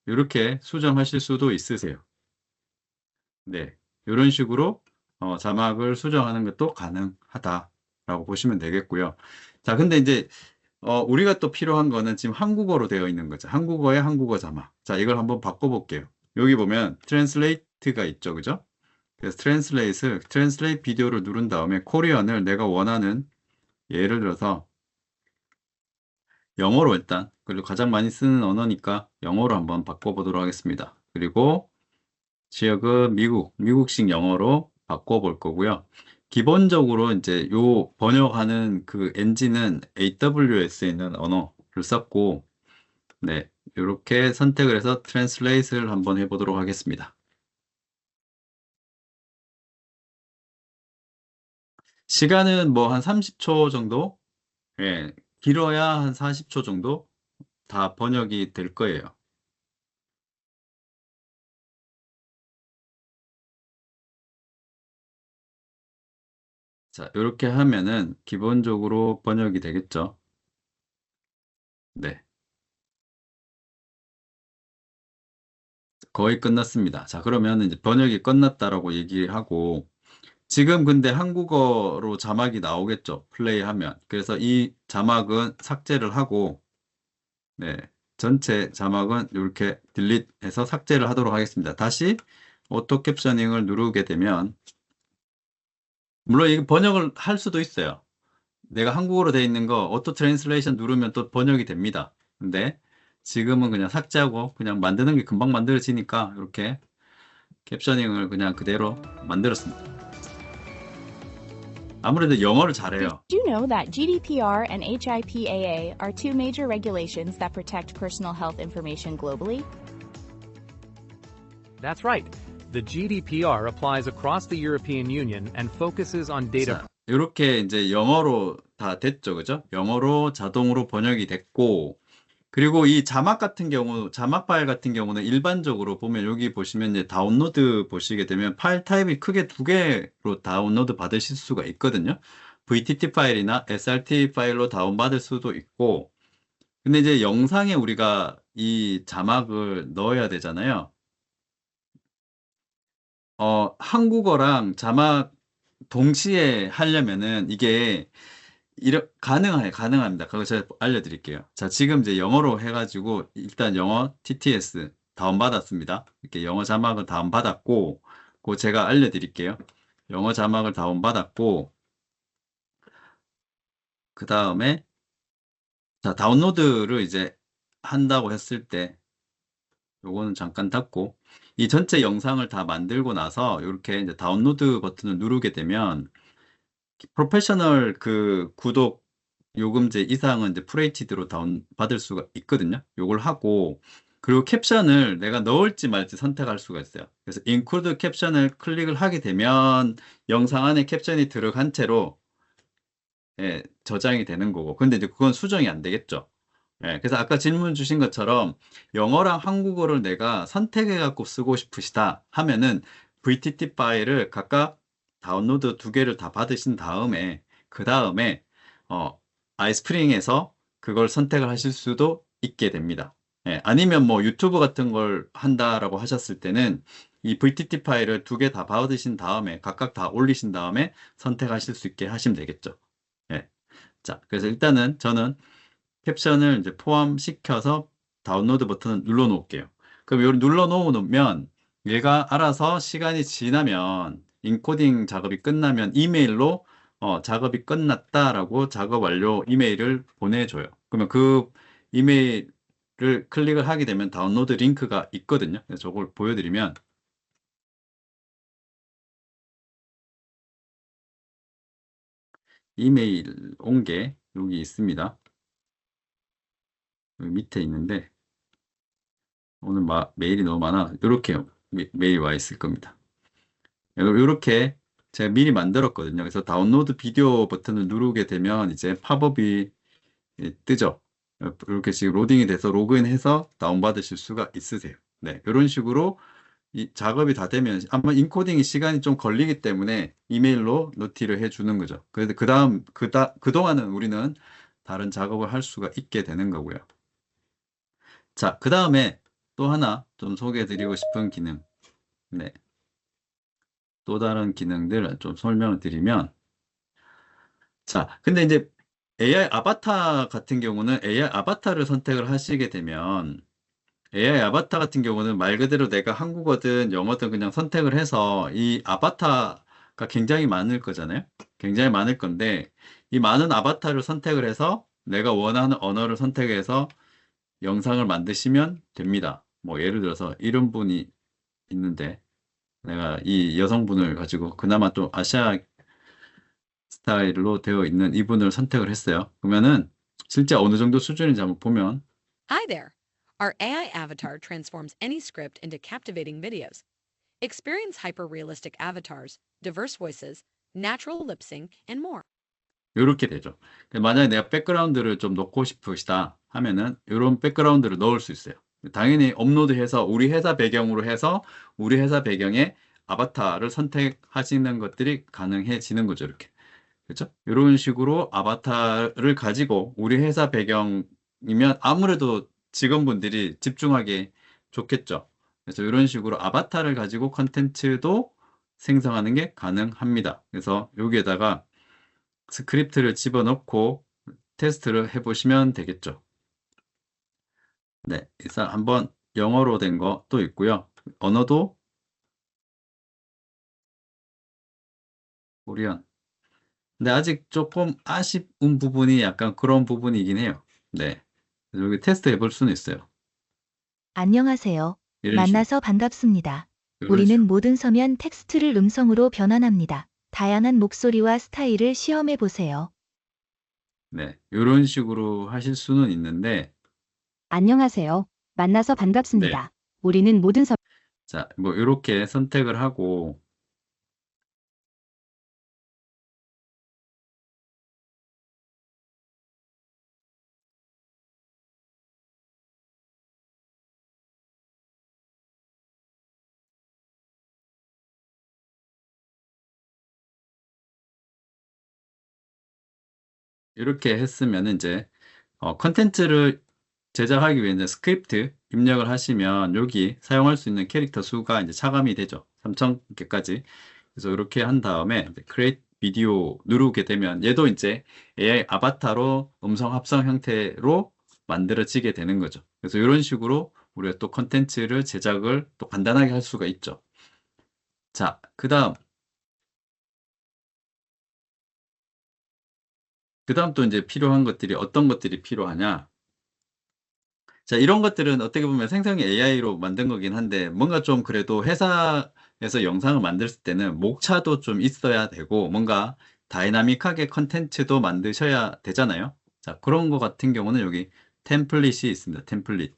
이렇게 수정하실 수도 있으세요. 네. 이런 식으로 자막을 수정하는 것도 가능하다라고 보시면 되겠고요. 자, 근데 이제 우리가 또 필요한 거는 지금 한국어로 되어 있는 거죠. 한국어에 한국어 자막. 자, 이걸 한번 바꿔볼게요. 여기 보면 트랜슬레이트가 있죠. 그죠? 그래서 트랜슬레이트 비디오를 누른 다음에 코리안을 내가 원하는, 예를 들어서 영어로 일단, 그리고 가장 많이 쓰는 언어니까 영어로 한번 바꿔보도록 하겠습니다. 그리고 지역은 미국식 영어로 바꿔볼 거고요. 기본적으로 이제 요 번역하는 그 엔진은 AWS에 있는 언어를 썼고, 네, 이렇게 선택을 해서 트랜슬레이트를 한번 해보도록 하겠습니다. 시간은 뭐 한 30초 정도? 예, 길어야 한 40초 정도? 다 번역이 될 거예요. 자, 이렇게 하면은 기본적으로 번역이 되겠죠. 네, 거의 끝났습니다. 자, 그러면 이제 번역이 끝났다라고 얘기하고, 지금 근데 한국어로 자막이 나오겠죠. 플레이하면. 그래서 이 자막은 삭제를 하고, 네, 전체 자막은 이렇게 딜릿해서 삭제를 하도록 하겠습니다. 다시 오토 캡셔닝을 누르게 되면, 물론 이게 번역을 할 수도 있어요. 내가 한국어로 돼 있는 거 오토 트랜슬레이션 누르면 또 번역이 됩니다. 근데 지금은 그냥 삭제하고 그냥 만드는 게 금방 만들어지니까 이렇게 캡셔닝을 그냥 그대로 만들었습니다. 아무래도 영어를 Did 잘해요. you know that GDPR and HIPAA are two major regulations that protect personal health information globally? That's right. The GDPR applies across the European Union and focuses on data. 자, 이렇게 이제 영어로 다 됐죠, 그죠? 영어로 자동으로 번역이 됐고, 그리고 이 자막 같은 경우, 자막 파일 같은 경우는 일반적으로 보면 여기 보시면 이제 다운로드 보시게 되면 파일 타입이 크게 두 개로 다운로드 받으실 수가 있거든요. VTT 파일이나 SRT 파일로 다운받을 수도 있고, 근데 이제 영상에 우리가 이 자막을 넣어야 되잖아요. 한국어랑 자막 동시에 하려면은 이게 가능합니다. 그거 제가 알려드릴게요. 자, 지금 이제 영어로 해가지고 일단 영어 TTS 다운받았습니다. 이렇게 영어 자막을 다운받았고, 그거 제가 알려드릴게요. 영어 자막을 다운받았고, 그 다음에 자, 다운로드를 이제 한다고 했을 때 요거는 잠깐 닫고 이 전체 영상을 다 만들고 나서 이렇게 이제 다운로드 버튼을 누르게 되면 프로페셔널 그 구독 요금제 이상은 이제 프레이티드로 다운 받을 수가 있거든요. 요걸 하고 그리고 캡션을 내가 넣을지 말지 선택할 수가 있어요. 그래서 인클루드 캡션을 클릭을 하게 되면 영상 안에 캡션이 들어간 채로 예, 저장이 되는 거고. 근데 이제 그건 수정이 안 되겠죠. 예, 그래서 아까 질문 주신 것처럼 영어랑 한국어를 내가 선택해 갖고 쓰고 싶으시다 하면은 VTT 파일을 각각 다운로드 두 개를 다 받으신 다음에 그 다음에 아이스프링에서 그걸 선택을 하실 수도 있게 됩니다. 예, 아니면 뭐 유튜브 같은 걸 한다라고 하셨을 때는 이 VTT 파일을 두 개 다 받으신 다음에 각각 다 올리신 다음에 선택하실 수 있게 하시면 되겠죠. 예. 자, 그래서 일단은 저는 캡션을 이제 포함시켜서 다운로드 버튼을 눌러 놓을게요. 그럼 이걸 눌러 놓으면 얘가 알아서 시간이 지나면 인코딩 작업이 끝나면 이메일로 작업이 끝났다라고 작업 완료 이메일을 보내줘요. 그러면 그 이메일을 클릭을 하게 되면 다운로드 링크가 있거든요. 그래서 저걸 보여드리면 이메일 온 게 여기 있습니다. 여기 밑에 있는데 오늘 메일이 너무 많아. 이렇게 메일 와 있을 겁니다. 이렇게 제가 미리 만들었거든요. 그래서 다운로드 비디오 버튼을 누르게 되면 이제 팝업이 뜨죠. 이렇게 지금 로딩이 돼서 로그인해서 다운받으실 수가 있으세요. 네, 이런 식으로 이 작업이 다 되면 아마 인코딩이 시간이 좀 걸리기 때문에 이메일로 노티를 해주는 거죠. 그래서 그동안은 우리는 다른 작업을 할 수가 있게 되는 거고요. 자, 그 다음에 또 하나 좀 소개해 드리고 싶은 기능. 네. 또 다른 기능들 좀 설명을 드리면, 자, 근데 이제 AI 아바타 같은 경우는 AI 아바타를 선택을 하시게 되면, AI 아바타 같은 경우는 말 그대로 내가 한국어든 영어든 그냥 선택을 해서 이 아바타가 굉장히 많을 거잖아요. 굉장히 많을 건데, 이 많은 아바타를 선택을 해서 내가 원하는 언어를 선택해서 영상을 만드시면 됩니다. 뭐 예를 들어서 이런 분이 있는데, 내가 이 여성분을 가지고 그나마 좀 아시아 스타일로 되어 있는 이분을 선택을 했어요. 그러면은 실제 어느 정도 수준인지 한번 보면 Hi there. Our AI avatar transforms any script into captivating videos. Experience hyper-realistic avatars, diverse voices, natural lip sync, and more. 이렇게 되죠. 만약에 내가 백그라운드를 좀 넣고 싶으시다 하면은 이런 백그라운드를 넣을 수 있어요. 당연히 업로드해서 우리 회사 배경으로 해서 우리 회사 배경에 아바타를 선택하시는 것들이 가능해지는 거죠. 이렇게. 그렇죠? 이런 식으로 아바타를 가지고 우리 회사 배경이면 아무래도 직원분들이 집중하기 좋겠죠. 그래서 이런 식으로 아바타를 가지고 컨텐츠도 생성하는 게 가능합니다. 그래서 여기에다가 스크립트를 집어넣고 테스트를 해보시면 되겠죠. 네, 일단 한번 영어로 된 거 또 있고요. 언어도 코리안. 근데 아직 조금 아쉬운 부분이 약간 그런 부분이긴 해요. 네, 여기 테스트 해볼 수는 있어요. 안녕하세요. 이런 식으로. 만나서 반갑습니다. 이런 우리는 식으로. 모든 서면 텍스트를 음성으로 변환합니다. 다양한 목소리와 스타일을 시험해 보세요. 네, 이런 식으로 하실 수는 있는데, 안녕하세요. 만나서 반갑습니다. 우리는 모든 자, 뭐 이렇게 선택을 하고 이렇게 했으면 이제 컨텐츠를 제작하기 위해 이제 스크립트 입력을 하시면 여기 사용할 수 있는 캐릭터 수가 이제 차감이 되죠. 3,000개까지. 그래서 이렇게 한 다음에 create 비디오 누르게 되면 얘도 이제 AI 아바타로 음성 합성 형태로 만들어지게 되는 거죠. 그래서 이런 식으로 우리가 또 컨텐츠를 제작을 또 간단하게 할 수가 있죠. 자, 그다음 또 이제 필요한 것들이 어떤 것들이 필요하냐? 자, 이런 것들은 어떻게 보면 생성이 AI로 만든 거긴 한데, 뭔가 좀 그래도 회사에서 영상을 만들 때는 목차도 좀 있어야 되고, 뭔가 다이나믹하게 컨텐츠도 만드셔야 되잖아요. 자, 그런 거 같은 경우는 여기 템플릿이 있습니다. 템플릿.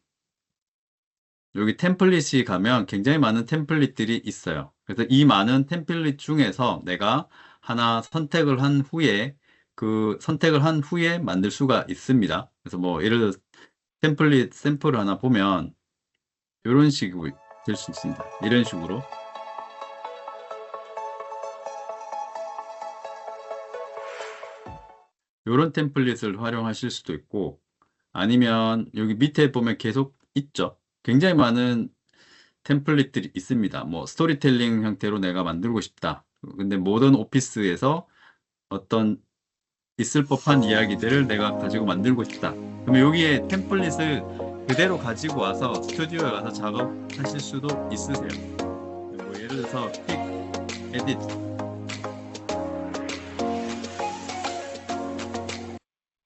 여기 템플릿이 가면 굉장히 많은 템플릿들이 있어요. 그래서 이 많은 템플릿 중에서 내가 하나 선택을 한 후에 그 선택을 한 후에 만들 수가 있습니다. 그래서 뭐 예를 들어 템플릿 샘플을 하나 보면 이런 식으로 될 수 있습니다. 이런 식으로. 이런 템플릿을 활용하실 수도 있고 아니면 여기 밑에 보면 계속 있죠. 굉장히 많은 템플릿들이 있습니다. 뭐 스토리텔링 형태로 내가 만들고 싶다. 근데 모던 오피스에서 어떤 있을 법한 이야기들을 내가 가지고 만들고 싶다. 그러면 여기에 템플릿을 그대로 가지고 와서 스튜디오에 가서 작업하실 수도 있으세요. 뭐 예를 들어서 픽, 에딧,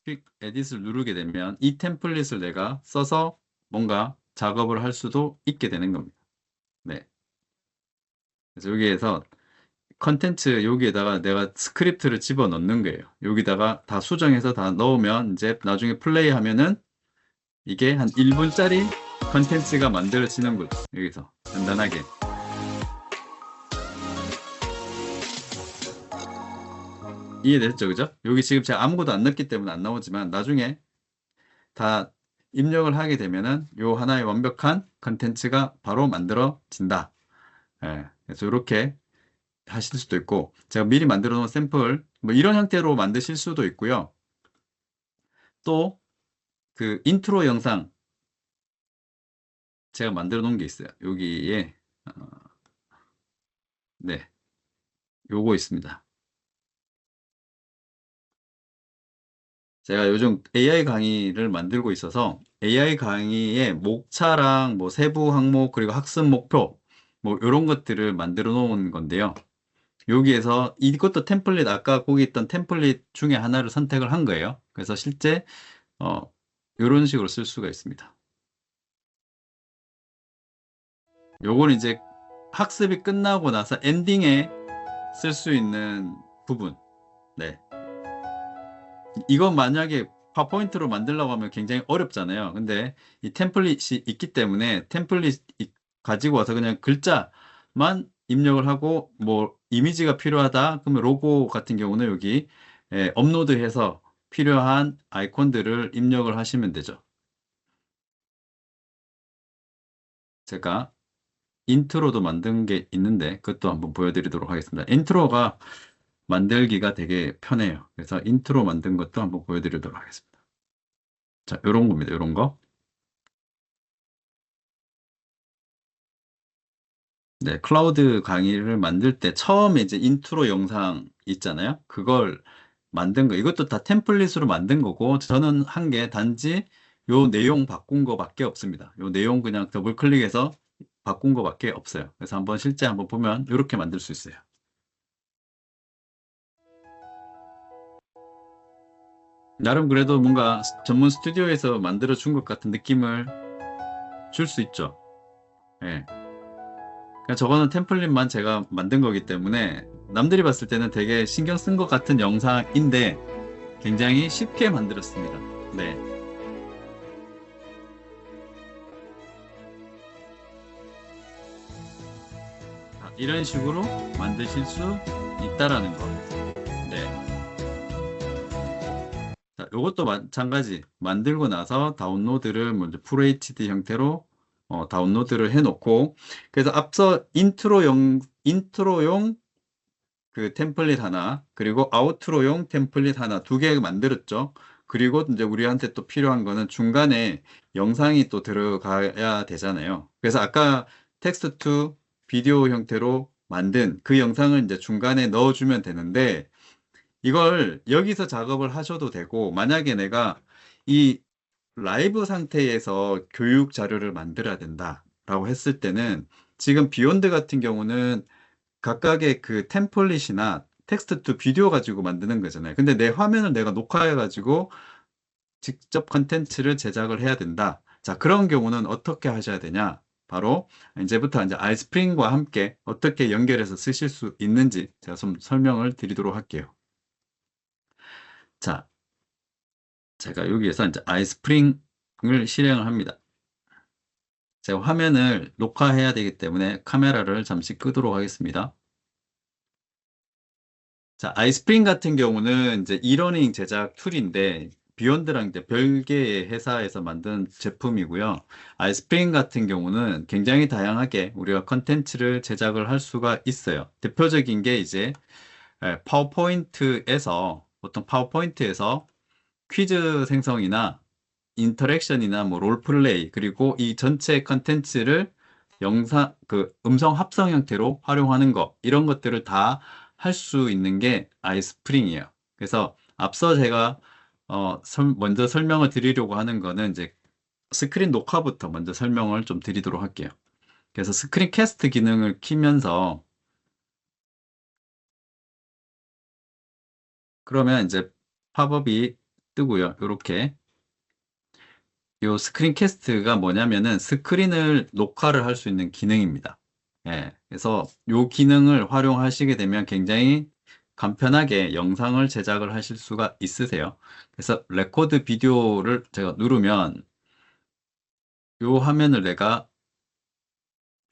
픽, 에딧을 누르게 되면 이 템플릿을 내가 써서 뭔가 작업을 할 수도 있게 되는 겁니다. 네. 그래서 여기에서 컨텐츠 여기에다가 내가 스크립트를 집어 넣는 거예요. 여기다가 다 수정해서 다 넣으면 이제 나중에 플레이 하면은 이게 한 1분짜리 컨텐츠가 만들어지는 거죠. 여기서 간단하게. 이해됐죠? 그죠? 여기 지금 제가 아무것도 안 넣었기 때문에 안 나오지만 나중에 다 입력을 하게 되면은 요 하나의 완벽한 컨텐츠가 바로 만들어진다. 예, 그래서 이렇게 하실 수도 있고 제가 미리 만들어 놓은 샘플 뭐 이런 형태로 만드실 수도 있고요. 또 그 인트로 영상 제가 만들어 놓은 게 있어요. 여기에 네, 요거 있습니다. 제가 요즘 AI 강의를 만들고 있어서 AI 강의의 목차랑 뭐 세부 항목 그리고 학습 목표 뭐 이런 것들을 만들어 놓은 건데요. 여기에서 이것도 템플릿 아까 거기 있던 템플릿 중에 하나를 선택을 한 거예요. 그래서 실제 이런 식으로 쓸 수가 있습니다. 요건 이제 학습이 끝나고 나서 엔딩에 쓸 수 있는 부분. 네. 이거 만약에 파워포인트로 만들려고 하면 굉장히 어렵잖아요. 근데 이 템플릿이 있기 때문에 템플릿 가지고 와서 그냥 글자만 입력을 하고 뭐 이미지가 필요하다 그러면 로고 같은 경우는 여기 업로드해서 필요한 아이콘들을 입력을 하시면 되죠. 제가 인트로도 만든 게 있는데 그것도 한번 보여드리도록 하겠습니다. 인트로가 만들기가 되게 편해요. 그래서 인트로 만든 것도 한번 보여드리도록 하겠습니다. 자, 요런 겁니다. 요런 거. 네, 클라우드 강의를 만들 때 처음에 이제 인트로 영상 있잖아요. 그걸 만든 거. 이것도 다 템플릿으로 만든 거고 저는 한 게 단지 요 내용 바꾼 거밖에 없습니다. 요 내용 그냥 더블 클릭해서 바꾼 거밖에 없어요. 그래서 한번 실제 한번 보면 이렇게 만들 수 있어요. 나름 그래도 뭔가 전문 스튜디오에서 만들어 준 것 같은 느낌을 줄 수 있죠. 예. 그러니까 저거는 템플릿만 제가 만든 거기 때문에 남들이 봤을 때는 되게 신경 쓴 것 같은 영상인데 굉장히 쉽게 만들었습니다. 네. 자, 이런 식으로 만드실 수 있다라는 거. 네. 자, 요것도 마찬가지. 만들고 나서 다운로드를 먼저 FHD 형태로 다운로드를 해놓고 그래서 앞서 인트로용 그 템플릿 하나 그리고 아우트로용 템플릿 하나 두 개 만들었죠. 그리고 이제 우리한테 또 필요한 거는 중간에 영상이 또 들어가야 되잖아요. 그래서 아까 텍스트 투 비디오 형태로 만든 그 영상을 이제 중간에 넣어주면 되는데 이걸 여기서 작업을 하셔도 되고 만약에 내가 이 라이브 상태에서 교육 자료를 만들어야 된다라고 했을 때는 지금 비욘드 같은 경우는 각각의 그 템플릿이나 텍스트 투 비디오 가지고 만드는 거잖아요. 근데 내 화면을 내가 녹화해 가지고 직접 컨텐츠를 제작을 해야 된다. 자, 그런 경우는 어떻게 하셔야 되냐? 바로 이제부터 이제 아이스프링과 함께 어떻게 연결해서 쓰실 수 있는지 제가 좀 설명을 드리도록 할게요. 자, 제가 여기에서 이제 아이스프링을 실행을 합니다. 제가 화면을 녹화해야 되기 때문에 카메라를 잠시 끄도록 하겠습니다. 자, 아이스프링 같은 경우는 이제 이러닝 제작 툴인데 비욘드랑 이제 별개의 회사에서 만든 제품이고요. 아이스프링 같은 경우는 굉장히 다양하게 우리가 컨텐츠를 제작을 할 수가 있어요. 대표적인 게 이제 파워포인트에서 보통 파워포인트에서 퀴즈 생성이나 인터랙션이나 뭐 롤플레이 그리고 이 전체 컨텐츠를 영상 그 음성 합성 형태로 활용하는 거 이런 것들을 다 할 수 있는 게 아이스프링이에요. 그래서 앞서 제가 먼저 설명을 드리려고 하는 거는 이제 스크린 녹화부터 먼저 설명을 좀 드리도록 할게요. 그래서 스크린 캐스트 기능을 키면서 그러면 이제 팝업이 뜨고요. 이렇게 요 스크린 캐스트가 뭐냐면은 스크린을 녹화를 할 수 있는 기능입니다. 예, 그래서 요 기능을 활용하시게 되면 굉장히 간편하게 영상을 제작을 하실 수가 있으세요. 그래서 레코드 비디오를 제가 누르면 요 화면을 내가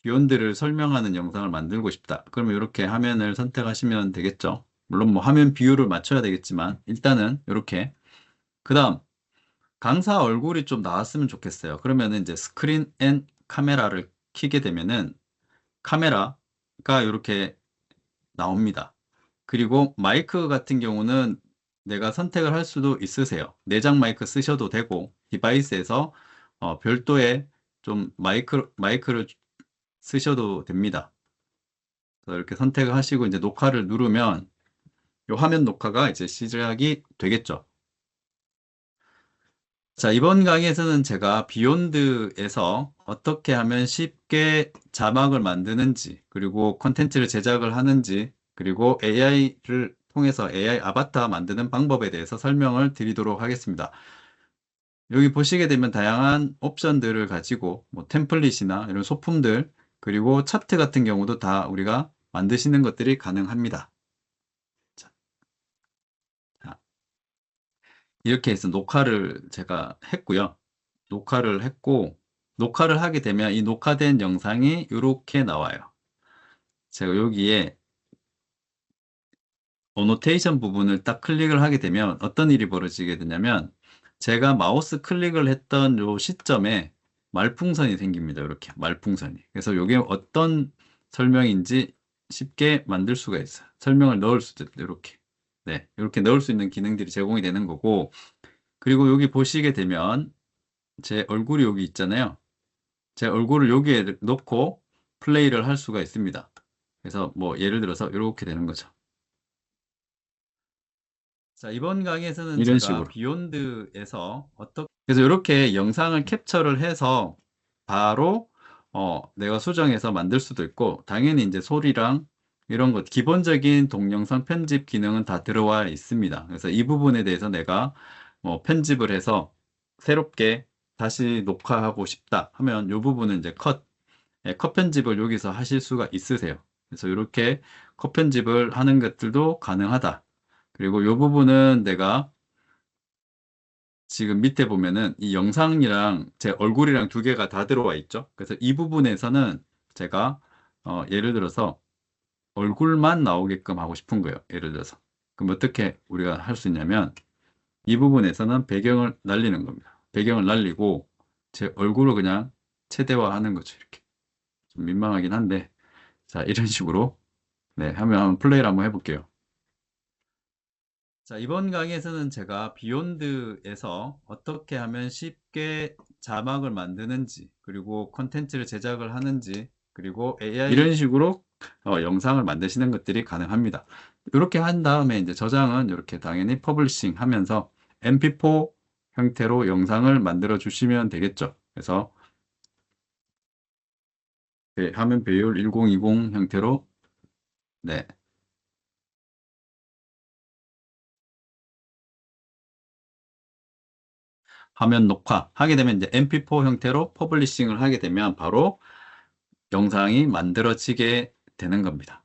비욘드를 설명하는 영상을 만들고 싶다. 그러면 이렇게 화면을 선택하시면 되겠죠. 물론 뭐 화면 비율을 맞춰야 되겠지만 일단은 이렇게 그 다음 강사 얼굴이 좀 나왔으면 좋겠어요. 그러면은 이제 스크린 앤 카메라를 켜게 되면은 카메라가 이렇게 나옵니다. 그리고 마이크 같은 경우는 내가 선택을 할 수도 있으세요. 내장 마이크 쓰셔도 되고 디바이스에서 별도의 좀 마이크를 쓰셔도 됩니다. 그래서 이렇게 선택을 하시고 이제 녹화를 누르면 이 화면 녹화가 이제 시작이 되겠죠. 자, 이번 강의에서는 제가 비욘드에서 어떻게 하면 쉽게 자막을 만드는지, 그리고 콘텐츠를 제작을 하는지, 그리고 AI를 통해서 AI 아바타 만드는 방법에 대해서 설명을 드리도록 하겠습니다. 여기 보시게 되면 다양한 옵션들을 가지고 뭐 템플릿이나 이런 소품들, 그리고 차트 같은 경우도 다 우리가 만드시는 것들이 가능합니다. 자, 이렇게 해서 녹화를 제가 했고요. 녹화를 했고, 녹화를 하게 되면 이 녹화된 영상이 이렇게 나와요. 제가 여기에 어노테이션 부분을 딱 클릭을 하게 되면 어떤 일이 벌어지게 되냐면 제가 마우스 클릭을 했던 요 시점에 말풍선이 생깁니다. 이렇게 말풍선이. 그래서 이게 어떤 설명인지 쉽게 만들 수가 있어요. 설명을 넣을 수도 있고 이렇게. 네, 이렇게 넣을 수 있는 기능들이 제공이 되는 거고 그리고 여기 보시게 되면 제 얼굴이 여기 있잖아요. 제 얼굴을 여기에 넣고 플레이를 할 수가 있습니다. 그래서 뭐 예를 들어서 이렇게 되는 거죠. 자, 이번 강의에서는 이런 제가 식으로. 비욘드에서 그래서 이렇게 영상을 캡처를 해서 바로 내가 수정해서 만들 수도 있고 당연히 이제 소리랑 이런 것 기본적인 동영상 편집 기능은 다 들어와 있습니다. 그래서 이 부분에 대해서 내가 편집을 해서 새롭게 다시 녹화하고 싶다 하면 이 부분은 이제 컷 편집을 여기서 하실 수가 있으세요. 그래서 이렇게 컷 편집을 하는 것들도 가능하다. 그리고 이 부분은 내가 지금 밑에 보면은 이 영상이랑 제 얼굴이랑 두 개가 다 들어와 있죠. 그래서 이 부분에서는 제가 예를 들어서 얼굴만 나오게끔 하고 싶은 거예요. 예를 들어서. 그럼 어떻게 우리가 할 수 있냐면 이 부분에서는 배경을 날리는 겁니다. 배경을 날리고 제 얼굴을 그냥 최대화하는 거죠. 이렇게. 좀 민망하긴 한데 자 이런 식으로 네 하면 한번 플레이를 한번 해볼게요. 자, 이번 강의에서는 제가 비욘드에서 어떻게 하면 쉽게 자막을 만드는지, 그리고 콘텐츠를 제작을 하는지, 그리고 AI 이런 식으로 영상을 만드시는 것들이 가능합니다. 이렇게 한 다음에 이제 저장은 이렇게 당연히 퍼블리싱 하면서 MP4 형태로 영상을 만들어 주시면 되겠죠. 그래서 화면 배율 1020 형태로 네, 화면 녹화 하게 되면 이제 MP4 형태로 퍼블리싱을 하게 되면 바로 영상이 만들어지게 되는 겁니다.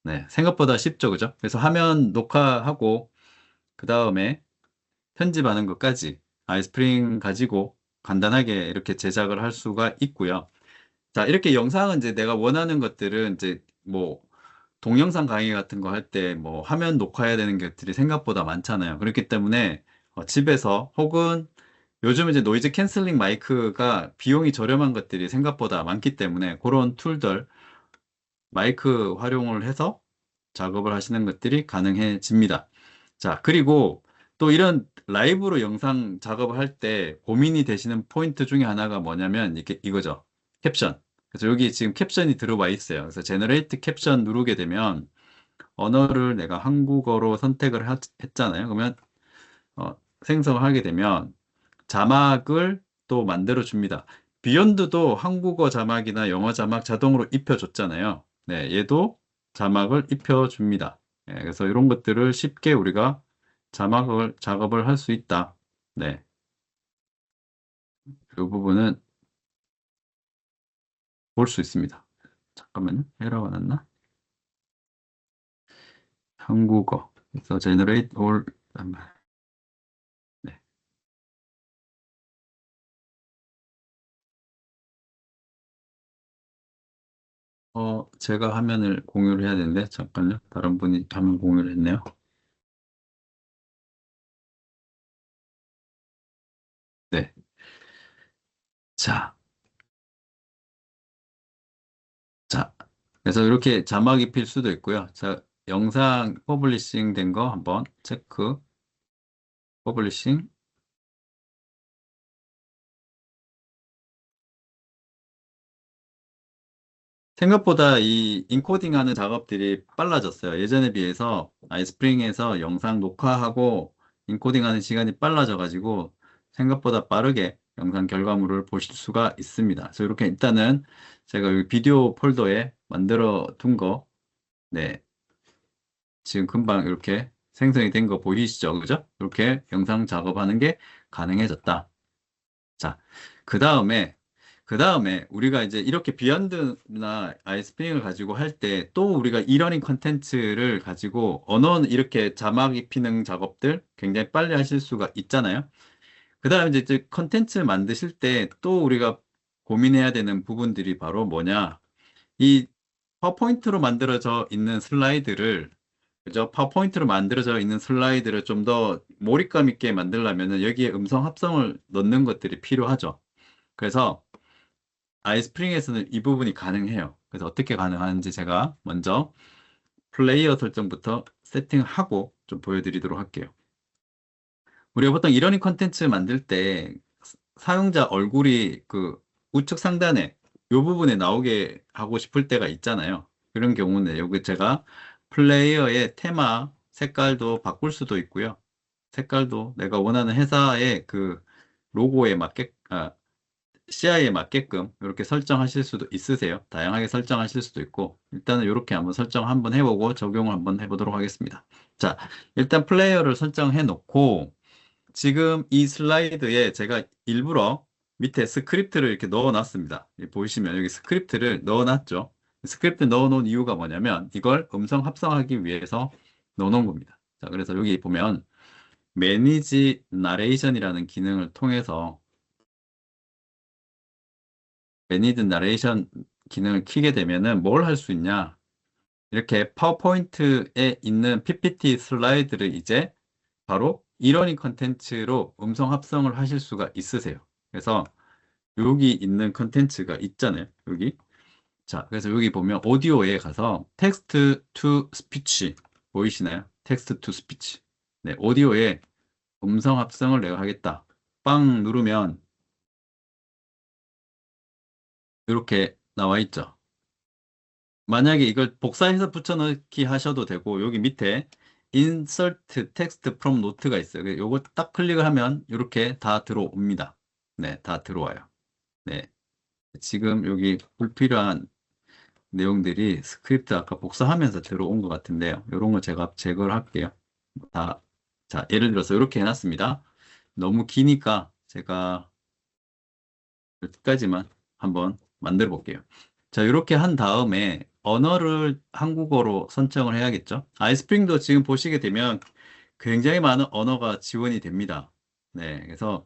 네, 생각보다 쉽죠, 그죠? 그래서 화면 녹화하고 그 다음에 편집하는 것까지 아이스프링 가지고 간단하게 이렇게 제작을 할 수가 있고요. 자, 이렇게 영상은 이제 내가 원하는 것들은 이제 뭐 동영상 강의 같은 거 할 때 뭐 화면 녹화해야 되는 것들이 생각보다 많잖아요. 그렇기 때문에 집에서 혹은 요즘 이제 노이즈 캔슬링 마이크가 비용이 저렴한 것들이 생각보다 많기 때문에 그런 툴들 마이크 활용을 해서 작업을 하시는 것들이 가능해집니다. 자, 그리고 또 이런 라이브로 영상 작업을 할 때 고민이 되시는 포인트 중에 하나가 뭐냐면 이거죠. 캡션. 그래서 여기 지금 캡션이 들어와 있어요. 그래서 제너레이트 캡션 누르게 되면 언어를 내가 한국어로 선택을 했잖아요. 그러면 생성을 하게 되면 자막을 또 만들어 줍니다. 비욘드도 한국어 자막이나 영어 자막 자동으로 입혀줬잖아요. 네, 얘도 자막을 입혀줍니다. 네, 그래서 이런 것들을 쉽게 우리가 작업을 할 수 있다. 네, 이 부분은 볼 수 있습니다. 잠깐만요. 에러가 났나? 한국어. 그래서 generate all. 네. 제가 화면을 공유를 해야 되는데, 잠깐요. 다른 분이 화면 공유를 했네요. 네. 자, 자. 그래서 이렇게 자막 입힐 수도 있고요. 자, 영상 퍼블리싱 된 거 한번 체크. 퍼블리싱. 생각보다 이 인코딩 하는 작업들이 빨라졌어요. 예전에 비해서 아이스프링에서 영상 녹화하고 인코딩 하는 시간이 빨라져가지고 생각보다 빠르게 영상 결과물을 보실 수가 있습니다. 그래서 이렇게 일단은 제가 여기 비디오 폴더에 만들어 둔 거, 네. 지금 금방 이렇게 생성이 된 거 보이시죠? 그죠? 이렇게 영상 작업하는 게 가능해졌다. 자, 그 다음에 그 다음에 우리가 이제 이렇게 비욘드나 아이스프링을 가지고 할 때 또 우리가 이러닝 컨텐츠를 가지고 언어는 이렇게 자막 입히는 작업들 굉장히 빨리 하실 수가 있잖아요. 그 다음에 이제 컨텐츠 만드실 때 또 우리가 고민해야 되는 부분들이 바로 뭐냐. 이 파워포인트로 만들어져 있는 슬라이드를 그죠? 파워포인트로 만들어져 있는 슬라이드를 좀 더 몰입감 있게 만들려면 여기에 음성 합성을 넣는 것들이 필요하죠. 그래서 아이스프링에서는 이 부분이 가능해요. 그래서 어떻게 가능하는지 제가 먼저 플레이어 설정부터 세팅하고 좀 보여드리도록 할게요. 우리가 보통 이러닝 컨텐츠 만들 때 사용자 얼굴이 그 우측 상단에 이 부분에 나오게 하고 싶을 때가 있잖아요. 그런 경우는 여기 제가 플레이어의 테마 색깔도 바꿀 수도 있고요. 색깔도 내가 원하는 회사의 그 로고에 CI에 맞게끔 이렇게 설정하실 수도 있으세요. 다양하게 설정하실 수도 있고 일단은 이렇게 한번 설정 한번 해보고 적용을 한번 해보도록 하겠습니다. 자, 일단 플레이어를 설정해 놓고 지금 이 슬라이드에 제가 일부러 밑에 스크립트를 이렇게 넣어 놨습니다. 보이시면 여기 스크립트를 넣어 놨죠. 스크립트 넣어 놓은 이유가 뭐냐면 이걸 음성 합성하기 위해서 넣어 놓은 겁니다. 자, 그래서 여기 보면 매니지 나레이션이라는 기능을 통해서 매니지 나레이션 기능을 키게 되면은 뭘 할 수 있냐? 이렇게 파워포인트에 있는 PPT 슬라이드를 이제 바로 이러닝 컨텐츠로 음성 합성을 하실 수가 있으세요. 그래서 여기 있는 컨텐츠가 있잖아요. 여기. 자, 그래서 여기 보면 오디오에 가서 텍스트 투 스피치 보이시나요? 텍스트 투 스피치. 네, 오디오에 음성 합성을 내가 하겠다. 빵 누르면 이렇게 나와 있죠. 만약에 이걸 복사해서 붙여넣기 하셔도 되고 여기 밑에 Insert Text from Note가 있어요. 요거 딱 클릭을 하면 이렇게 다 들어옵니다. 네, 다 들어와요. 네, 지금 여기 불필요한 내용들이 스크립트 아까 복사하면서 들어온 것 같은데요. 이런 거 제가 제거를 할게요. 다, 자, 예를 들어서 이렇게 해놨습니다. 너무 기니까 제가 여기까지만 한번 만들어 볼게요. 자, 이렇게 한 다음에 언어를 한국어로 선정을 해야겠죠. 아이스프링도 지금 보시게 되면 굉장히 많은 언어가 지원이 됩니다. 네, 그래서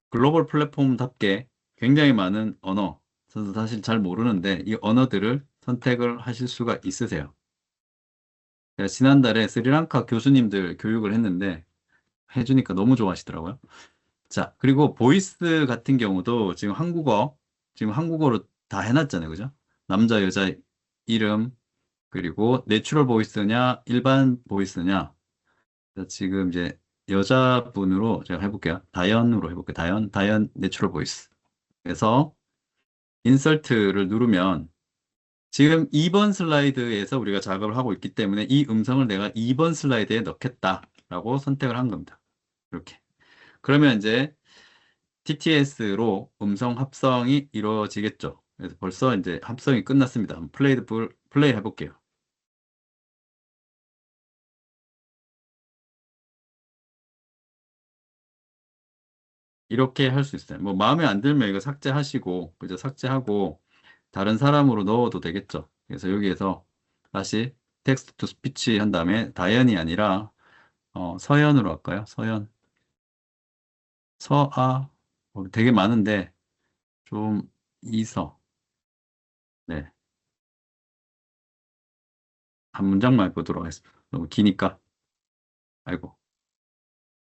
글로벌 플랫폼답게 굉장히 많은 언어, 저도 사실 잘 모르는데 이 언어들을 선택을 하실 수가 있으세요. 제가 지난달에 스리랑카 교수님들 교육을 했는데 해주니까 너무 좋아하시더라고요. 자, 그리고 보이스 같은 경우도 지금 한국어로 다 해놨잖아요. 그죠? 남자, 여자 이름, 그리고 내추럴 보이스냐, 일반 보이스냐. 자, 지금 이제 여자분으로 제가 해볼게요. 다연으로 해볼게요. 다연 내추럴 보이스. 그래서 인설트를 누르면 지금 2번 슬라이드에서 우리가 작업을 하고 있기 때문에 이 음성을 내가 2번 슬라이드에 넣겠다라고 선택을 한 겁니다. 이렇게. 그러면 이제 TTS로 음성 합성이 이루어지겠죠. 그래서 벌써 이제 합성이 끝났습니다. 한번 플레이 해볼게요. 이렇게 할 수 있어요. 뭐 마음에 안 들면 이거 삭제하시고, 그죠? 삭제하고 다른 사람으로 넣어도 되겠죠. 그래서 여기에서 다시 텍스트 투 스피치 한 다음에 다연이 아니라 서연으로 할까요? 서연, 되게 많은데 좀 이서. 네, 한 문장만 보도록 하겠습니다. 너무 기니까. 아이고.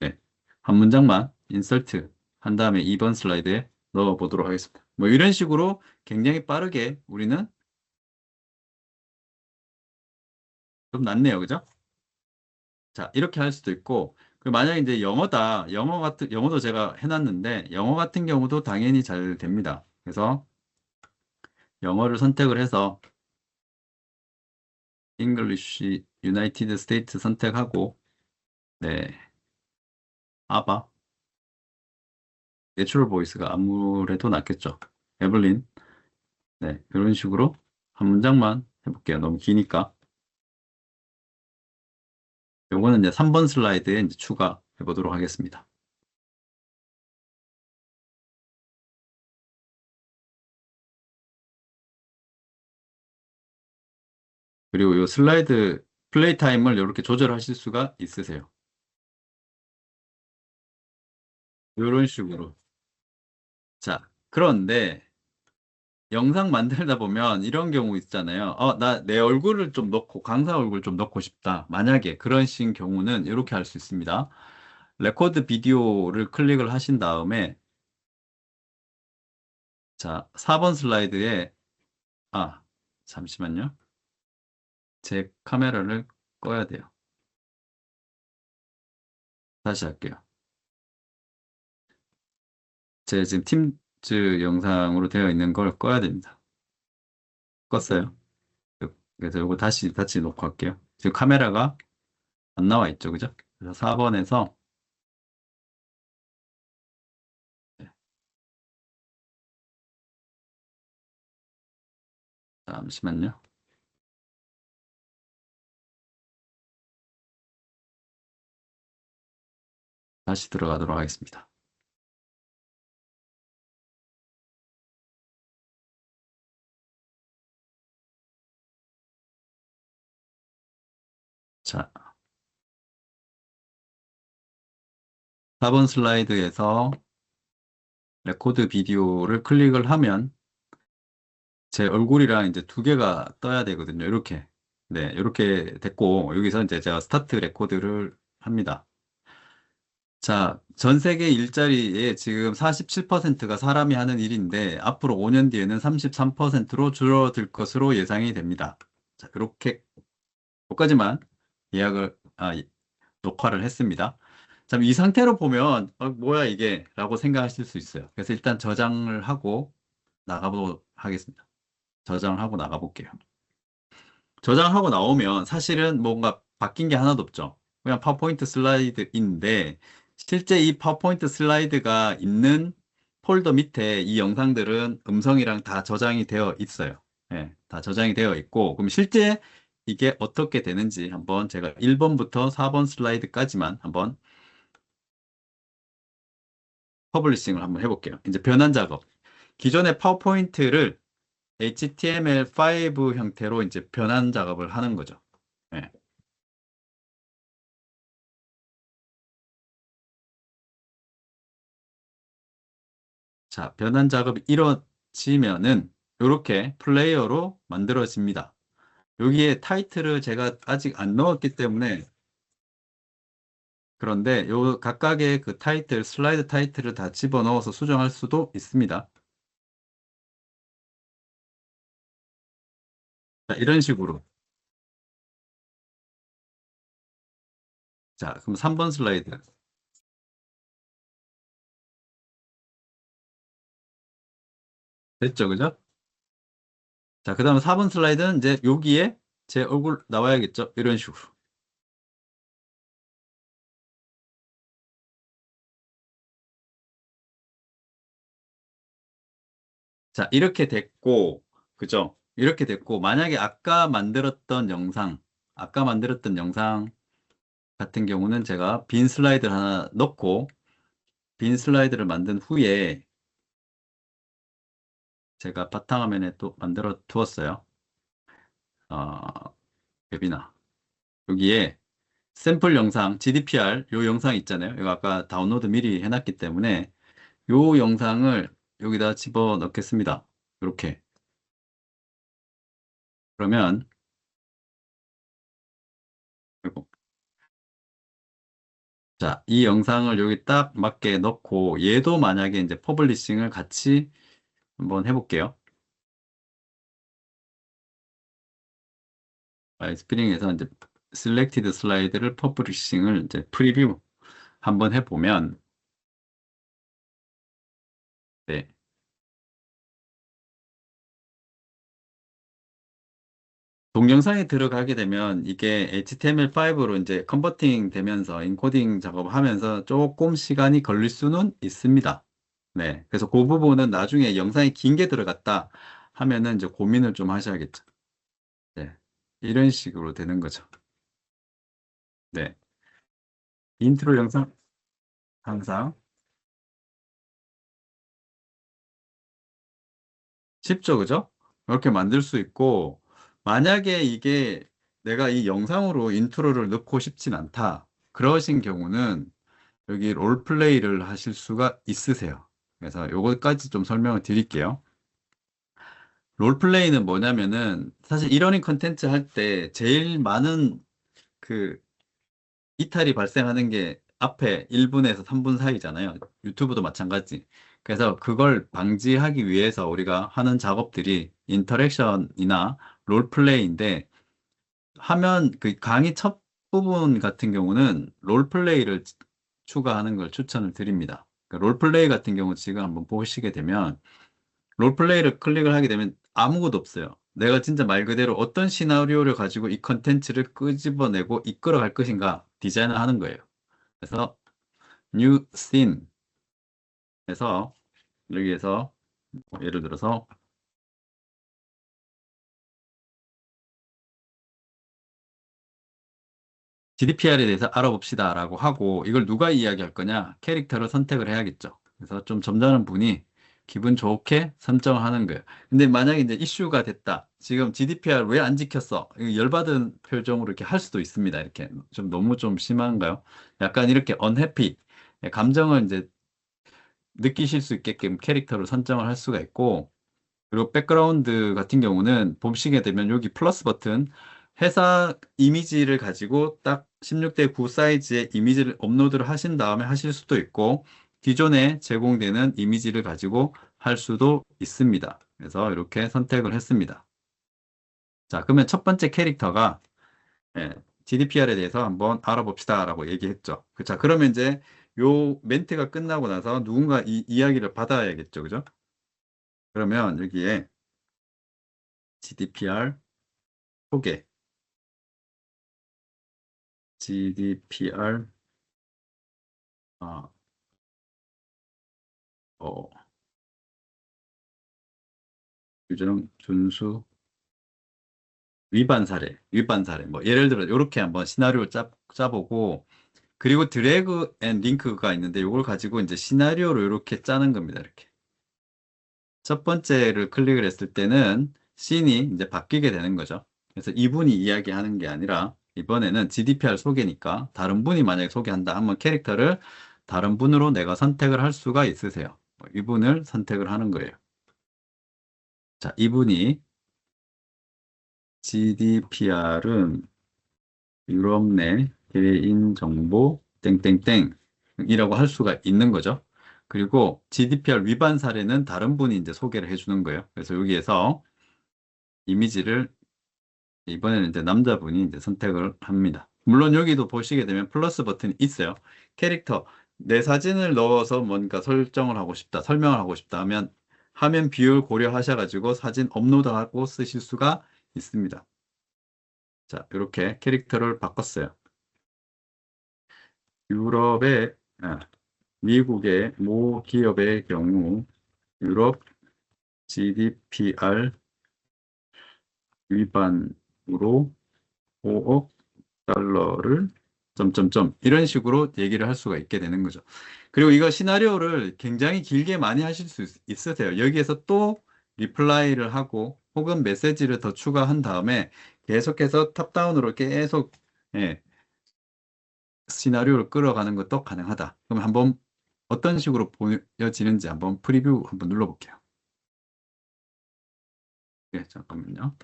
네. 한 문장만 인설트 한 다음에 2번 슬라이드에 넣어 보도록 하겠습니다. 뭐 이런 식으로 굉장히 빠르게 우리는 좀 낫네요. 그죠? 자, 이렇게 할 수도 있고, 그리고 만약에 이제 영어도 제가 해놨는데, 영어 같은 경우도 당연히 잘 됩니다. 그래서 영어를 선택을 해서 English United States 선택하고, 네, 아바, 내추럴 보이스가 아무래도 낫겠죠. 에블린, 네, 이런 식으로 한 문장만 해볼게요. 너무 기니까. 요거는 이제 3번 슬라이드에 이제 추가해 보도록 하겠습니다. 그리고 이 슬라이드 플레이 타임을 이렇게 조절하실 수가 있으세요. 이런 식으로. 자, 그런데 영상 만들다 보면 이런 경우 있잖아요. 나 내 얼굴을 좀 넣고, 강사 얼굴 좀 넣고 싶다. 만약에 그런 식 경우는 이렇게 할 수 있습니다. 레코드 비디오를 클릭을 하신 다음에, 자, 4번 슬라이드에, 아, 잠시만요. 제 카메라를 꺼야 돼요. 다시 할게요. 제 지금 팀즈 영상으로 되어 있는 걸 꺼야 됩니다. 껐어요. 그래서 이거 다시 놓고 할게요. 지금 카메라가 안 나와 있죠, 그죠? 그래서 4번에서, 잠시만요. 다시 들어가도록 하겠습니다. 자, 4번 슬라이드에서 레코드 비디오를 클릭을 하면 제 얼굴이랑 이제 두 개가 떠야 되거든요. 이렇게. 네, 이렇게 됐고, 여기서 이제 제가 스타트 레코드를 합니다. 자, 전 세계 일자리의 지금 47%가 사람이 하는 일인데, 앞으로 5년 뒤에는 33%로 줄어들 것으로 예상이 됩니다. 자, 이렇게, 여기까지만 예약을, 녹화를 했습니다. 자, 이 상태로 보면, 뭐야 이게? 라고 생각하실 수 있어요. 그래서 일단 저장을 하고 나가보도록 하겠습니다. 저장하고 나가볼게요. 저장하고 나오면 사실은 뭔가 바뀐 게 하나도 없죠. 그냥 파워포인트 슬라이드인데 실제 이 파워포인트 슬라이드가 있는 폴더 밑에 이 영상들은 음성이랑 다 저장이 되어 있어요. 예, 다 저장이 되어 있고 그럼 실제 이게 어떻게 되는지 한번 제가 1번부터 4번 슬라이드까지만 한번 퍼블리싱을 한번 해볼게요. 이제 변환 작업. 기존의 파워포인트를 HTML5 형태로 이제 변환 작업을 하는 거죠. 예. 자, 변환 작업이 이루어지면은 이렇게 플레이어로 만들어집니다. 여기에 타이틀을 제가 아직 안 넣었기 때문에 그런데 요 각각의 그 타이틀, 슬라이드 타이틀을 다 집어넣어서 수정할 수도 있습니다. 자, 이런 식으로. 자, 그럼 3번 슬라이드. 됐죠, 그죠? 자, 그 다음에 4번 슬라이드는 이제 여기에 제 얼굴 나와야겠죠? 이런 식으로. 자, 이렇게 됐고, 그죠? 이렇게 됐고, 만약에 아까 만들었던 영상 같은 경우는 제가 빈 슬라이드를 하나 넣고, 빈 슬라이드를 만든 후에 제가 바탕화면에 또 만들어 두었어요. 어, 웹이나. 여기에 샘플 영상, GDPR 요 영상 있잖아요. 이거 아까 다운로드 미리 해놨기 때문에 요 영상을 여기다 집어 넣겠습니다. 이렇게. 그러면, 그리고 자, 이 영상을 여기 딱 맞게 넣고 얘도 만약에 이제 퍼블리싱을 같이 한번 해볼게요. 스프링에서 이제 셀렉티드 슬라이드를 퍼블리싱을 이제 프리뷰 한번 해보면 네. 동영상에 들어가게 되면 이게 HTML5로 이제 컨버팅 되면서 인코딩 작업하면서 조금 시간이 걸릴 수는 있습니다. 네. 그래서 그 부분은 나중에 영상이 긴 게 들어갔다 하면은 이제 고민을 좀 하셔야겠죠. 네. 이런 식으로 되는 거죠. 네. 인트로 영상 항상 쉽죠, 그죠? 이렇게 만들 수 있고, 만약에 이게 내가 이 영상으로 인트로를 넣고 싶진 않다. 그러신 경우는 여기 롤플레이를 하실 수가 있으세요. 그래서 요거까지 좀 설명을 드릴게요. 롤플레이는 뭐냐면은 사실 이러닝 컨텐츠 할 때 제일 많은 그 이탈이 발생하는 게 앞에 1분에서 3분 사이잖아요. 유튜브도 마찬가지. 그래서 그걸 방지하기 위해서 우리가 하는 작업들이 인터랙션이나 롤플레이인데 하면 그 강의 첫 부분 같은 경우는 롤플레이를 추가하는 걸 추천을 드립니다. 그러니까 롤플레이 같은 경우 지금 한번 보시게 되면 롤플레이를 클릭을 하게 되면 아무것도 없어요. 내가 진짜 말 그대로 어떤 시나리오를 가지고 이 컨텐츠를 끄집어내고 이끌어갈 것인가 디자인을 하는 거예요. 그래서 new scene 에서 여기에서 예를 들어서 GDPR에 대해서 알아봅시다 라고 하고 이걸 누가 이야기할 거냐? 캐릭터를 선택을 해야겠죠. 그래서 좀 점잖은 분이 기분 좋게 선정을 하는 거예요. 근데 만약에 이제 이슈가 됐다. 지금 GDPR 왜 안 지켰어? 이거 열받은 표정으로 이렇게 할 수도 있습니다. 이렇게 좀 너무 좀 심한가요? 약간 이렇게 unhappy 감정을 이제 느끼실 수 있게끔 캐릭터를 선정을 할 수가 있고 그리고 백그라운드 같은 경우는 보시게 되면 여기 플러스 버튼 회사 이미지를 가지고 딱 16대 9 사이즈의 이미지를 업로드를 하신 다음에 하실 수도 있고 기존에 제공되는 이미지를 가지고 할 수도 있습니다. 그래서 이렇게 선택을 했습니다. 자, 그러면 첫 번째 캐릭터가 GDPR에 대해서 한번 알아봅시다 라고 얘기했죠. 자, 그러면 이제 요 멘트가 끝나고 나서 누군가 이 이야기를 받아야겠죠. 그죠? 그러면 여기에 GDPR 소개 GDPR 어, 어, 규정 준수 위반 사례 뭐 예를 들어 이렇게 한번 시나리오를 짜보고 그리고 드래그 앤 링크가 있는데 이걸 가지고 이제 시나리오를 이렇게 짜는 겁니다. 이렇게 첫 번째를 클릭을 했을 때는 씬이 이제 바뀌게 되는 거죠. 그래서 이분이 이야기하는 게 아니라 이번에는 GDPR 소개니까 다른 분이 만약에 소개한다 하면 캐릭터를 다른 분으로 내가 선택을 할 수가 있으세요. 이분을 선택을 하는 거예요. 자, 이분이 GDPR은 유럽 내 개인정보 땡땡땡 이라고 할 수가 있는 거죠. 그리고 GDPR 위반 사례는 다른 분이 이제 소개를 해주는 거예요. 그래서 여기에서 이미지를 이번에는 이제 남자분이 이제 선택을 합니다. 물론 여기도 보시게 되면 플러스 버튼이 있어요. 캐릭터, 내 사진을 넣어서 뭔가 설정을 하고 싶다, 설명을 하고 싶다 하면 화면 비율 고려하셔가지고 사진 업로드하고 쓰실 수가 있습니다. 자, 이렇게 캐릭터를 바꿨어요. 유럽의, 미국의 모 기업의 경우 유럽 GDPR 위반으로 5억 달러를 점점점 이런 식으로 얘기를 할 수가 있게 되는 거죠. 그리고 이거 시나리오를 굉장히 길게 많이 하실 수 있으세요. 여기에서 또 리플라이를 하고 혹은 메시지를 더 추가한 다음에 계속해서 탑다운으로 계속 시나리오를 끌어가는 것도 가능하다. 그럼 한번 어떤 식으로 보여지는지 한번 프리뷰 한번 눌러볼게요. 잠깐만요.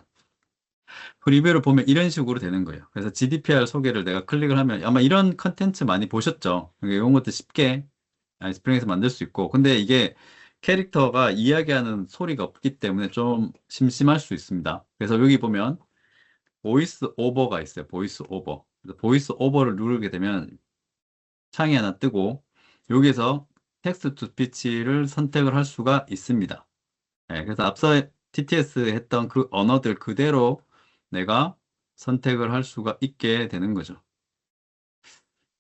프리뷰를 보면 이런 식으로 되는 거예요. 그래서 GDPR 소개를 내가 클릭을 하면 아마 이런 컨텐츠 많이 보셨죠? 그러니까 이런 것도 쉽게 아이스프링에서 만들 수 있고 근데 이게 캐릭터가 이야기하는 소리가 없기 때문에 좀 심심할 수 있습니다. 그래서 여기 보면 보이스 오버가 있어요. 보이스 오버. 보이스 오버를 누르게 되면 창이 하나 뜨고 여기서 텍스트 투 스피치를 선택을 할 수가 있습니다. 그래서 앞서 TTS 했던 그 언어들 그대로 내가 선택을 할 수가 있게 되는 거죠.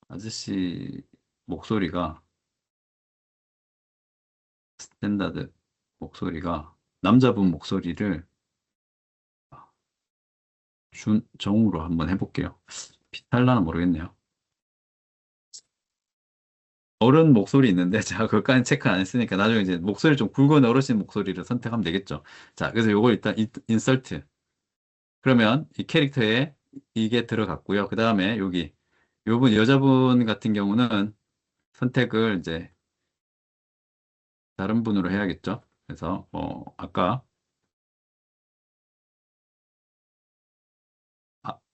아저씨 목소리가 스탠다드 목소리가 남자분 목소리를 정으로 한번 해볼게요. 비슷할라나 모르겠네요. 어른 목소리 있는데 제가 그것까지 체크 안 했으니까 나중에 이제 목소리 좀 굵은 어르신 목소리를 선택하면 되겠죠. 자, 그래서 요걸 일단 인설트 그러면 이 캐릭터에 이게 들어갔고요. 그 다음에 여기 요분 여자분 같은 경우는 선택을 이제 다른 분으로 해야겠죠. 그래서 아까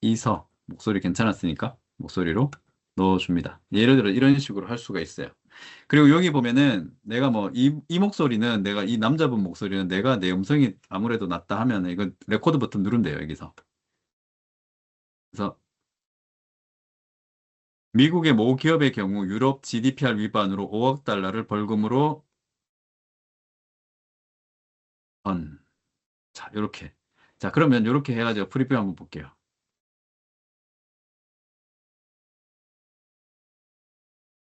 이서 목소리 괜찮았으니까 목소리로 넣어줍니다. 예를 들어 이런 식으로 할 수가 있어요. 그리고 여기 보면은 내가 뭐 이 목소리는 내가 이 남자분 목소리는 내가 내 음성이 아무래도 낫다 하면 이건 레코드 버튼 누르면 돼요. 여기서. 그래서 미국의 모 기업의 경우 유럽 GDPR 위반으로 5억 달러를 벌금으로 자, 요렇게. 자, 그러면 요렇게 해가지고 프리뷰 한번 볼게요.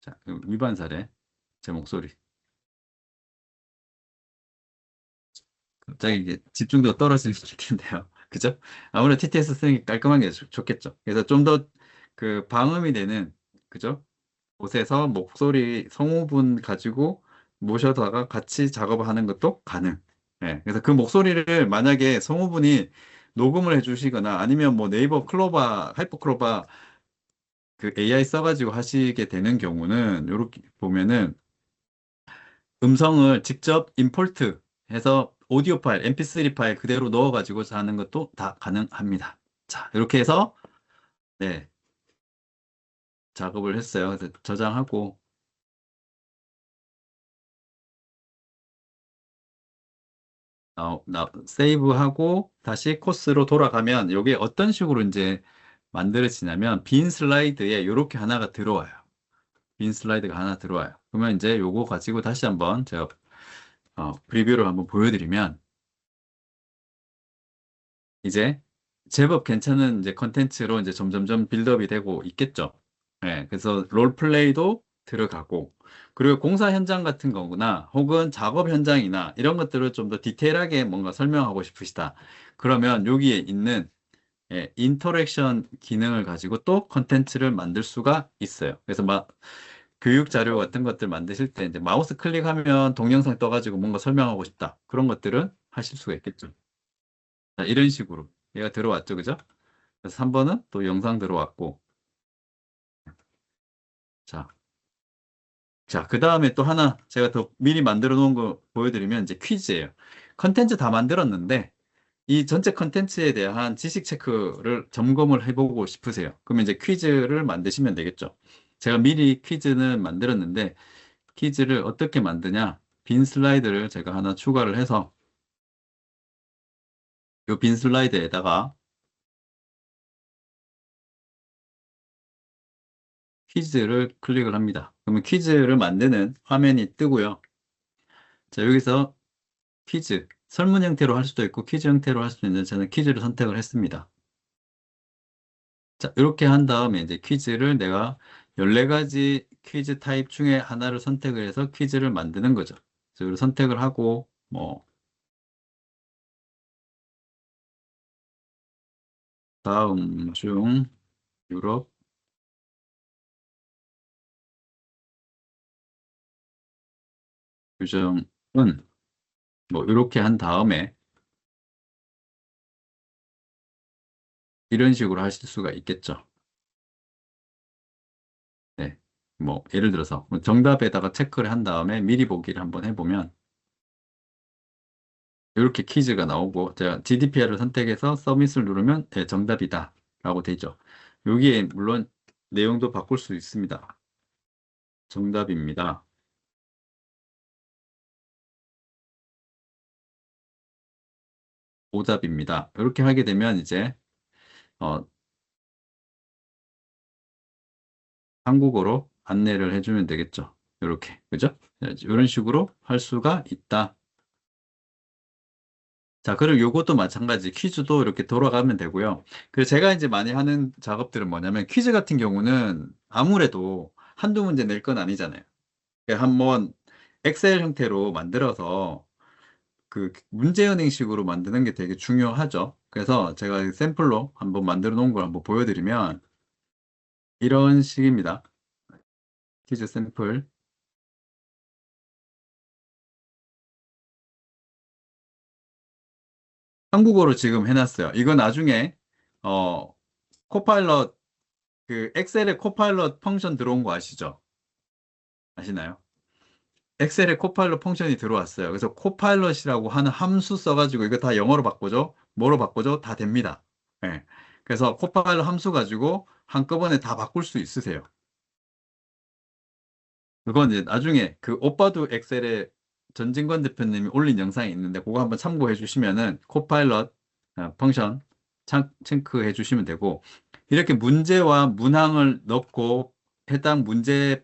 자, 위반 사례. 제 목소리. 갑자기 이게 집중도가 떨어질 수 있겠는데요. 그죠? 아무래도 TTS 쓰는 게 깔끔한 게 좋겠죠. 그래서 좀 더 그 방음이 되는, 그죠? 곳에서 목소리 성우분 가지고 모셔다가 같이 작업을 하는 것도 가능. 예. 그래서 그 목소리를 만약에 성우분이 녹음을 해주시거나 아니면 뭐 네이버 클로바, 하이퍼 클로바 그 AI 써가지고 하시게 되는 경우는 이렇게 보면은 음성을 직접 임포트 해서 오디오 파일, MP3 파일 그대로 넣어가지고 하는 것도 다 가능합니다. 자, 이렇게 해서 네, 작업을 했어요. 그래서 저장하고 세이브하고 다시 코스로 돌아가면 이게 어떤 식으로 이제 만들어지냐면 빈 슬라이드에 이렇게 하나가 들어와요. 빈 슬라이드가 하나 들어와요. 그러면 이제 요거 가지고 다시 한번 제가 프리뷰를 한번 보여드리면 이제 제법 괜찮은 이제 컨텐츠로 이제 점점점 빌드업이 되고 있겠죠. 네, 그래서 롤플레이도 들어가고 그리고 공사 현장 같은 거구나 혹은 작업 현장이나 이런 것들을 좀 더 디테일하게 뭔가 설명하고 싶으시다. 그러면 여기에 있는 인터랙션 기능을 가지고 또 컨텐츠를 만들 수가 있어요. 그래서 막 교육 자료 같은 것들 만드실 때 이제 마우스 클릭하면 동영상 떠가지고 뭔가 설명하고 싶다. 그런 것들은 하실 수가 있겠죠. 자, 이런 식으로 얘가 들어왔죠, 그죠? 그래서 3번은 또 영상 들어왔고 자, 그 다음에 또 하나 제가 더 미리 만들어 놓은 거 보여드리면 이제 퀴즈예요. 컨텐츠 다 만들었는데 이 전체 컨텐츠에 대한 지식 체크를 점검을 해보고 싶으세요. 그러면 이제 퀴즈를 만드시면 되겠죠. 제가 미리 퀴즈는 만들었는데 퀴즈를 어떻게 만드냐? 빈 슬라이드를 제가 하나 추가를 해서 이 빈 슬라이드에다가 퀴즈를 클릭을 합니다. 그러면 퀴즈를 만드는 화면이 뜨고요. 자, 여기서 퀴즈, 설문 형태로 할 수도 있고 퀴즈 형태로 할 수도 있는데 저는 퀴즈를 선택을 했습니다. 자, 이렇게 한 다음에 이제 퀴즈를 내가 14가지 퀴즈 타입 중에 하나를 선택을 해서 퀴즈를 만드는 거죠. 그래서 이걸 선택을 하고 뭐 다음 중 유럽 규정은 뭐 이렇게 한 다음에 이런 식으로 하실 수가 있겠죠. 네. 뭐 예를 들어서 정답에다가 체크를 한 다음에 미리 보기를 한번 해보면 이렇게 퀴즈가 나오고 제가 GDPR을 선택해서 서밋을 누르면 네, 정답이다 라고 되죠. 여기에 물론 내용도 바꿀 수 있습니다. 정답입니다. 오답입니다. 이렇게 하게 되면 이제 어, 한국어로 안내를 해주면 되겠죠. 이렇게 그죠? 이런 식으로 할 수가 있다. 자, 그리고 요것도 마찬가지 퀴즈도 이렇게 돌아가면 되고요. 그래서 제가 이제 많이 하는 작업들은 뭐냐면 퀴즈 같은 경우는 아무래도 한두 문제 낼 건 아니잖아요. 그러니까 한번 엑셀 형태로 만들어서 그 문제은행식으로 만드는 게 되게 중요하죠. 그래서 제가 샘플로 한번 만들어 놓은 걸 한번 보여드리면 이런 식입니다. 퀴즈 샘플. 한국어로 지금 해놨어요. 이거 나중에 코파일럿 그 엑셀에 코파일럿 펑션 들어온 거 아시죠? 아시나요? 엑셀에 코파일럿 펑션이 들어왔어요. 그래서 코파일럿이라고 하는 함수 써가지고 이거 다 영어로 바꾸죠? 뭐로 바꾸죠? 다 됩니다. 예. 그래서 코파일럿 함수 가지고 한꺼번에 다 바꿀 수 있으세요. 그건 이제 나중에 그 오빠도 엑셀에 전진권 대표님이 올린 영상이 있는데 그거 한번 참고해 주시면은 코파일럿 펑션 체크해 주시면 되고 이렇게 문제와 문항을 넣고 해당 문제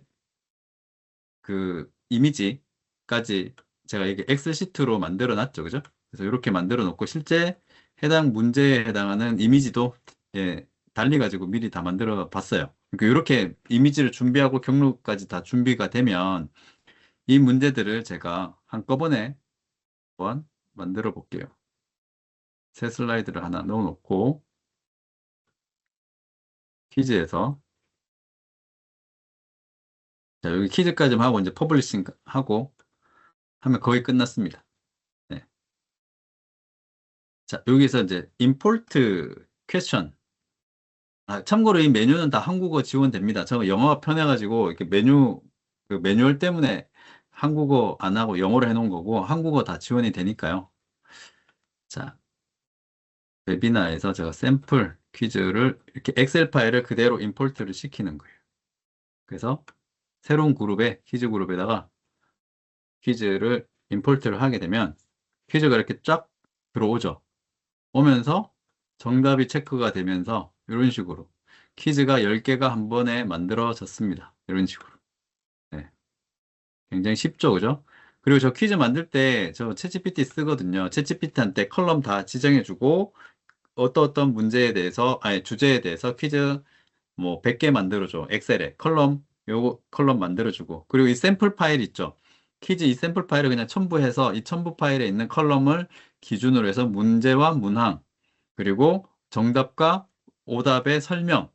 그 이미지까지 제가 이게 엑셀 시트로 만들어 놨죠. 그죠? 그래서 이렇게 만들어 놓고 실제 해당 문제에 해당하는 이미지도 예, 달리 가지고 미리 다 만들어 봤어요. 그러니까 이렇게 이미지를 준비하고 경로까지 다 준비가 되면 이 문제들을 제가 한꺼번에 한번 만들어 볼게요. 새 슬라이드를 하나 넣어 놓고 퀴즈에서 자, 여기 퀴즈까지만 하고 이제 퍼블리싱 하고 하면 거의 끝났습니다. 네. 자, 여기서 이제 import question. 참고로 이 메뉴는 다 한국어 지원됩니다. 저 영어가 편해가지고 이렇게 그 매뉴얼 때문에 한국어 안 하고 영어로 해놓은 거고 한국어 다 지원이 되니까요. 자, 웨비나에서 제가 샘플 퀴즈를 이렇게 엑셀 파일을 그대로 임포트를 시키는 거예요. 그래서 새로운 그룹에 퀴즈 그룹에다가 퀴즈를 임포트를 하게 되면 퀴즈가 이렇게 쫙 들어오죠. 오면서 정답이 체크가 되면서 이런 식으로 퀴즈가 10개가 한 번에 만들어졌습니다. 이런 식으로. 네. 굉장히 쉽죠, 그죠? 그리고 저 퀴즈 만들 때 저 챗GPT 쓰거든요. 챗GPT한테 컬럼 다 지정해주고 어떤 문제에 대해서, 아니 주제에 대해서 퀴즈 뭐 100개 만들어줘. 엑셀에 컬럼, 요거 컬럼 만들어주고 그리고 이 샘플 파일 있죠. 퀴즈 이 샘플 파일을 그냥 첨부해서 이 첨부 파일에 있는 컬럼을 기준으로 해서 문제와 문항 그리고 정답과 오답의 설명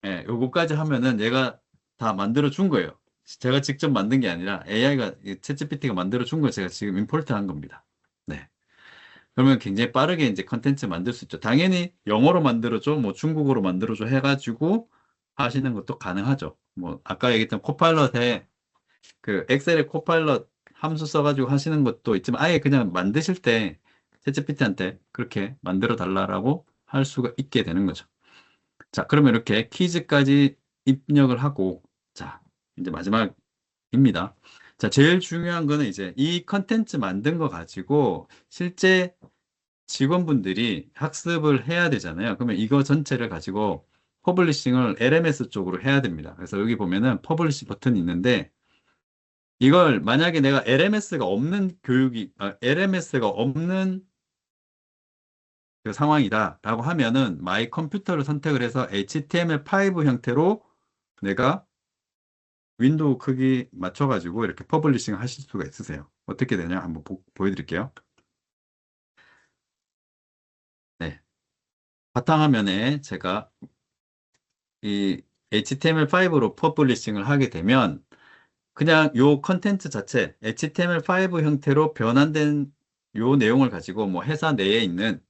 예, 요거까지 하면은 얘가 다 만들어 준 거예요. 제가 직접 만든 게 아니라 AI가 챗GPT가 만들어 준 걸 제가 지금 임포트 한 겁니다. 네. 그러면 굉장히 빠르게 이제 컨텐츠 만들 수 있죠. 당연히 영어로 만들어줘, 뭐 중국어로 만들어줘 해가지고 하시는 것도 가능하죠. 뭐 아까 얘기했던 코파일럿에 그 엑셀에 코파일럿 함수 써가지고 하시는 것도 있지만 아예 그냥 만드실 때 챗GPT한테 그렇게 만들어 달라고 할 수가 있게 되는 거죠. 자, 그러면 이렇게 퀴즈까지 입력을 하고 자, 이제 마지막입니다. 자, 제일 중요한 거는 이제 이 컨텐츠 만든 거 가지고 실제 직원분들이 학습을 해야 되잖아요. 그러면 이거 전체를 가지고 퍼블리싱을 LMS 쪽으로 해야 됩니다. 그래서 여기 보면은 퍼블리시 버튼이 있는데 이걸 만약에 내가 LMS가 없는 LMS가 없는 그 상황이다라고 하면은 마이 컴퓨터를 선택을 해서 HTML5 형태로 내가 윈도우 크기 맞춰가지고 이렇게 퍼블리싱 하실 수가 있으세요. 어떻게 되냐 한번 보여드릴게요. 네. 바탕화면에 제가 이 HTML5로 퍼블리싱을 하게 되면 그냥 요 컨텐츠 자체 HTML5 형태로 변환된 요 내용을 가지고 뭐 회사 내에 있는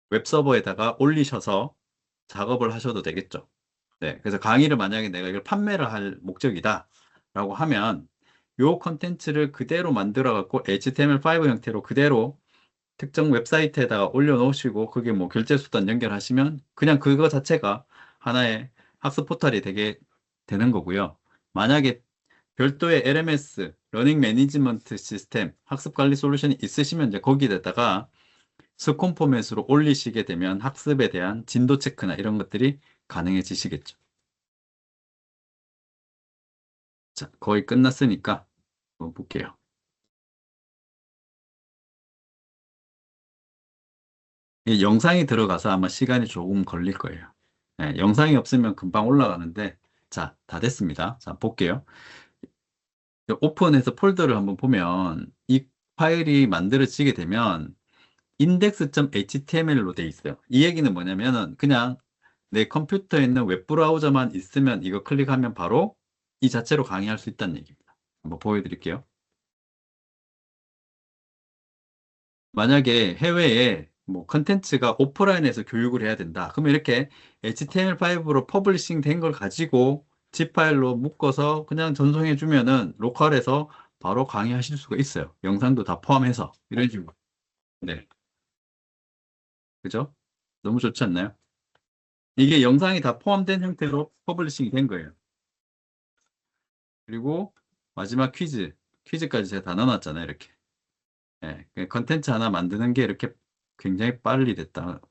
웹서버에다가 올리셔서 작업을 하셔도 되겠죠. 네, 그래서 강의를 만약에 내가 이걸 판매를 할 목적이다 라고 하면 요 컨텐츠를 그대로 만들어 갖고 HTML5 형태로 그대로 특정 웹사이트에다가 올려놓으시고 그게 뭐 결제 수단 연결하시면 그냥 그거 자체가 하나의 학습 포털이 되게 되는 거고요. 만약에 별도의 LMS, 러닝 매니지먼트 시스템, 학습 관리 솔루션이 있으시면 이제 거기에다가 스콘 포맷으로 올리시게 되면 학습에 대한 진도 체크나 이런 것들이 가능해지시겠죠. 자, 거의 끝났으니까 한번 볼게요. 이 영상이 들어가서 아마 시간이 조금 걸릴 거예요. 네, 영상이 없으면 금방 올라가는데 자, 다 됐습니다. 자, 볼게요. 오픈해서 폴더를 한번 보면 이 파일이 만들어지게 되면 index.html로 돼 있어요. 이 얘기는 뭐냐면은 그냥 내 컴퓨터에 있는 웹브라우저만 있으면 이거 클릭하면 바로 이 자체로 강의할 수 있다는 얘기입니다. 한번 보여드릴게요. 만약에 해외에 뭐 컨텐츠가 오프라인에서 교육을 해야 된다. 그러면 이렇게 HTML5로 퍼블리싱 된 걸 가지고 zip 파일로 묶어서 그냥 전송해 주면은 로컬에서 바로 강의하실 수가 있어요. 영상도 다 포함해서 이런 식으로. 네. 그죠? 너무 좋지 않나요? 이게 영상이 다 포함된 형태로 퍼블리싱이 된 거예요. 그리고 마지막 퀴즈까지 제가 다 넣어놨잖아요. 이렇게. 예, 컨텐츠 하나 만드는 게 이렇게 굉장히 빨리 됐다.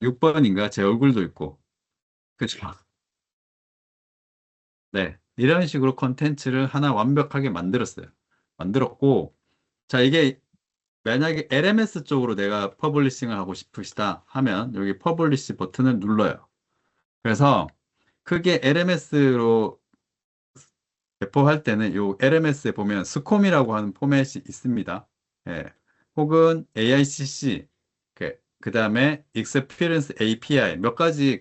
6번인가? 제 얼굴도 있고. 그죠? 네. 이런 식으로 컨텐츠를 하나 완벽하게 만들었어요. 만들었고, 자, 이게 만약에 LMS 쪽으로 내가 퍼블리싱을 하고 싶으시다 하면 여기 퍼블리시 버튼을 눌러요. 그래서 크게 LMS로 배포할 때는 요 LMS에 보면 스콤이라고 하는 포맷이 있습니다. 예. 혹은 AICC, 그 다음에 Experience API 몇 가지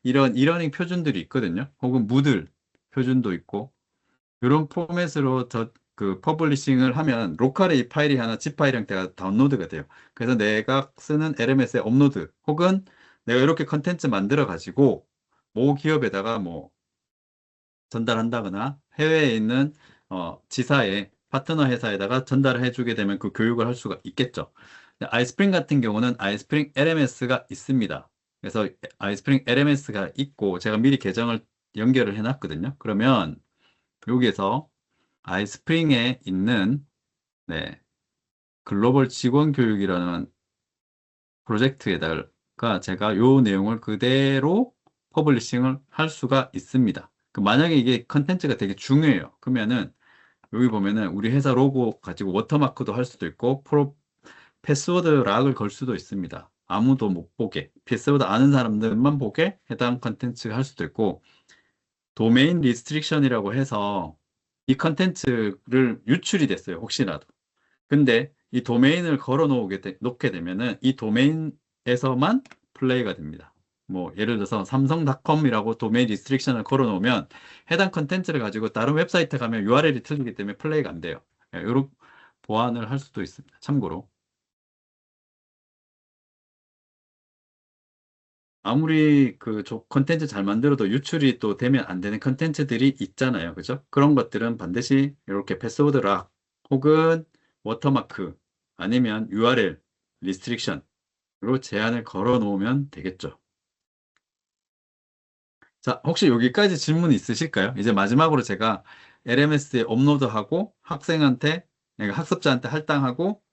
이런 이러닝 표준들이 있거든요. 혹은 무들 표준도 있고 이런 포맷으로 퍼블리싱을 하면 로컬에 이 파일이 하나 zip 파일 형태가 다운로드가 돼요. 그래서 내가 쓰는 LMS에 업로드 혹은 내가 이렇게 컨텐츠 만들어 가지고 모 기업에다가 뭐 전달한다거나 해외에 있는 지사에 파트너 회사에다가 전달을 해주게 되면 그 교육을 할 수가 있겠죠. 아이스프링 같은 경우는 아이스프링 LMS가 있습니다. 그래서 아이스프링 LMS가 있고 제가 미리 계정을 연결을 해놨거든요. 그러면 여기에서 아이스프링에 있는 네, 글로벌 직원 교육이라는 프로젝트에다가 제가 요 내용을 그대로 퍼블리싱을 할 수가 있습니다. 만약에 이게 컨텐츠가 되게 중요해요. 그러면은 여기 보면은 우리 회사 로고 가지고 워터마크도 할 수도 있고 패스워드 락을 걸 수도 있습니다. 아무도 못 보게 패스워드 아는 사람들만 보게 해당 컨텐츠를 할 수도 있고 도메인 리스트릭션이라고 해서 이 컨텐츠를 유출이 됐어요. 혹시라도. 근데 이 도메인을 놓게 되면은 이 도메인에서만 플레이가 됩니다. 뭐 예를 들어서 삼성닷컴이라고 도메인 리스트릭션을 걸어 놓으면 해당 컨텐츠를 가지고 다른 웹사이트 가면 URL이 틀리기 때문에 플레이가 안 돼요. 이런 보완을 할 수도 있습니다. 참고로. 아무리 컨텐츠 잘 만들어도 유출이 또 되면 안 되는 컨텐츠들이 있잖아요. 그죠? 그런 것들은 반드시 이렇게 패스워드 락 혹은 워터마크 아니면 URL 리스트릭션으로 제한을 걸어 놓으면 되겠죠. 자, 혹시 여기까지 질문 있으실까요? 이제 마지막으로 제가 LMS에 업로드하고 그러니까 학습자한테 할당하고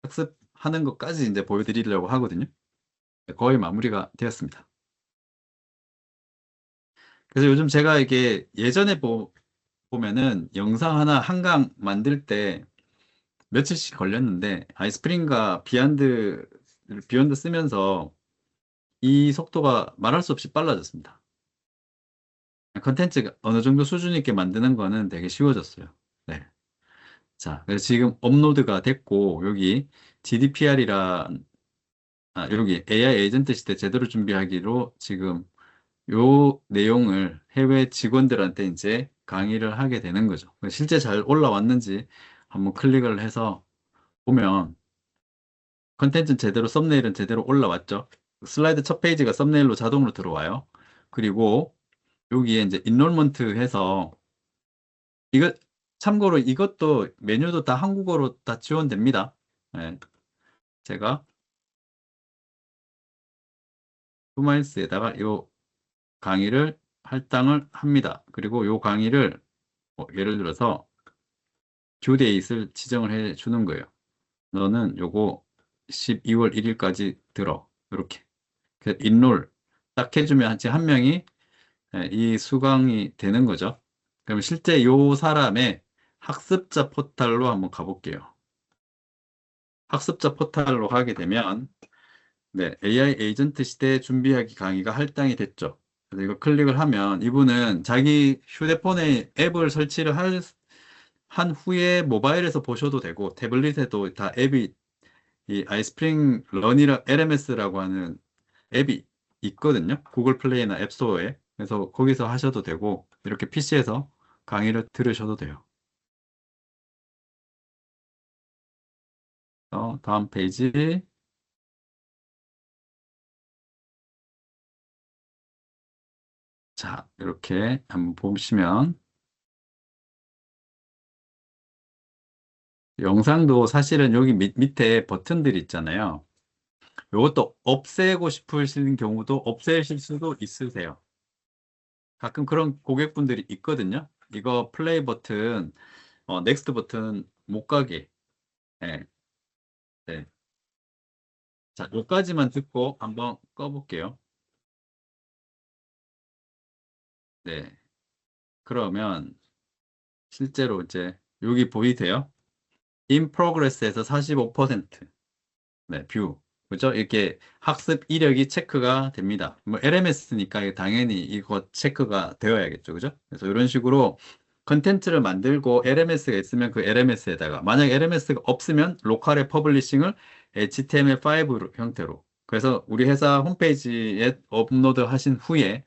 학습하는 것까지 이제 보여드리려고 하거든요. 거의 마무리가 되었습니다. 그래서 요즘 제가 이게 예전에 보면은 영상 하나 한강 만들 때 며칠씩 걸렸는데 아이스프링과 비욘드 쓰면서 이 속도가 말할 수 없이 빨라졌습니다. 컨텐츠가 어느 정도 수준 있게 만드는 거는 되게 쉬워졌어요. 네. 자, 그래서 지금 업로드가 됐고 여기 GDPR이란 여기 AI 에이전트 시대 제대로 준비하기로 지금 요 내용을 해외 직원들한테 이제 강의를 하게 되는 거죠. 실제 잘 올라왔는지 한번 클릭을 해서 보면 컨텐츠는 제대로 썸네일은 제대로 올라왔죠. 슬라이드 첫 페이지가 썸네일로 자동으로 들어와요. 그리고 여기에 이제 인롤먼트 해서 이거 참고로 이것도 메뉴도 다 한국어로 다 지원됩니다. 네, 제가 투마일스에다가 요 강의를 할당을 합니다. 그리고 요 강의를 예를 들어서 듀데이트를 지정을 해 주는 거예요. 너는 요거 12월 1일까지 들어. 이렇게. 인롤 딱 해주면 한 명이 이 수강이 되는 거죠. 그럼 실제 요 사람의 학습자 포탈로 한번 가볼게요. 학습자 포탈로 가게 되면 네, AI 에이전트 시대 준비하기 강의가 할당이 됐죠. 그래서 이거 클릭을 하면 이분은 자기 휴대폰에 앱을 설치를 한 후에 모바일에서 보셔도 되고 태블릿에도 다 앱이 이 아이스프링 런이라 LMS라고 하는 앱이 있거든요. 구글 플레이나 앱스토어에. 그래서 거기서 하셔도 되고 이렇게 PC에서 강의를 들으셔도 돼요. 다음 페이지. 자, 이렇게 한번 보시면 영상도 사실은 여기 밑에 버튼들이 있잖아요. 이것도 없애고 싶으신 경우도 없애실 수도 있으세요. 가끔 그런 고객분들이 있거든요. 이거 플레이 버튼, 넥스트 버튼 못 가게. 네, 네. 자, 여기까지만 듣고 한번 꺼볼게요. 네. 그러면 실제로 이제 여기 보이세요? In progress에서 45%. 네, 뷰. 그죠? 이렇게 학습 이력이 체크가 됩니다. 뭐 LMS니까 당연히 이거 체크가 되어야겠죠. 그죠? 그래서 이런 식으로 컨텐츠를 만들고 LMS가 있으면 그 LMS에다가 만약 LMS가 없으면 로컬의 퍼블리싱을 HTML5 형태로 그래서 우리 회사 홈페이지에 업로드 하신 후에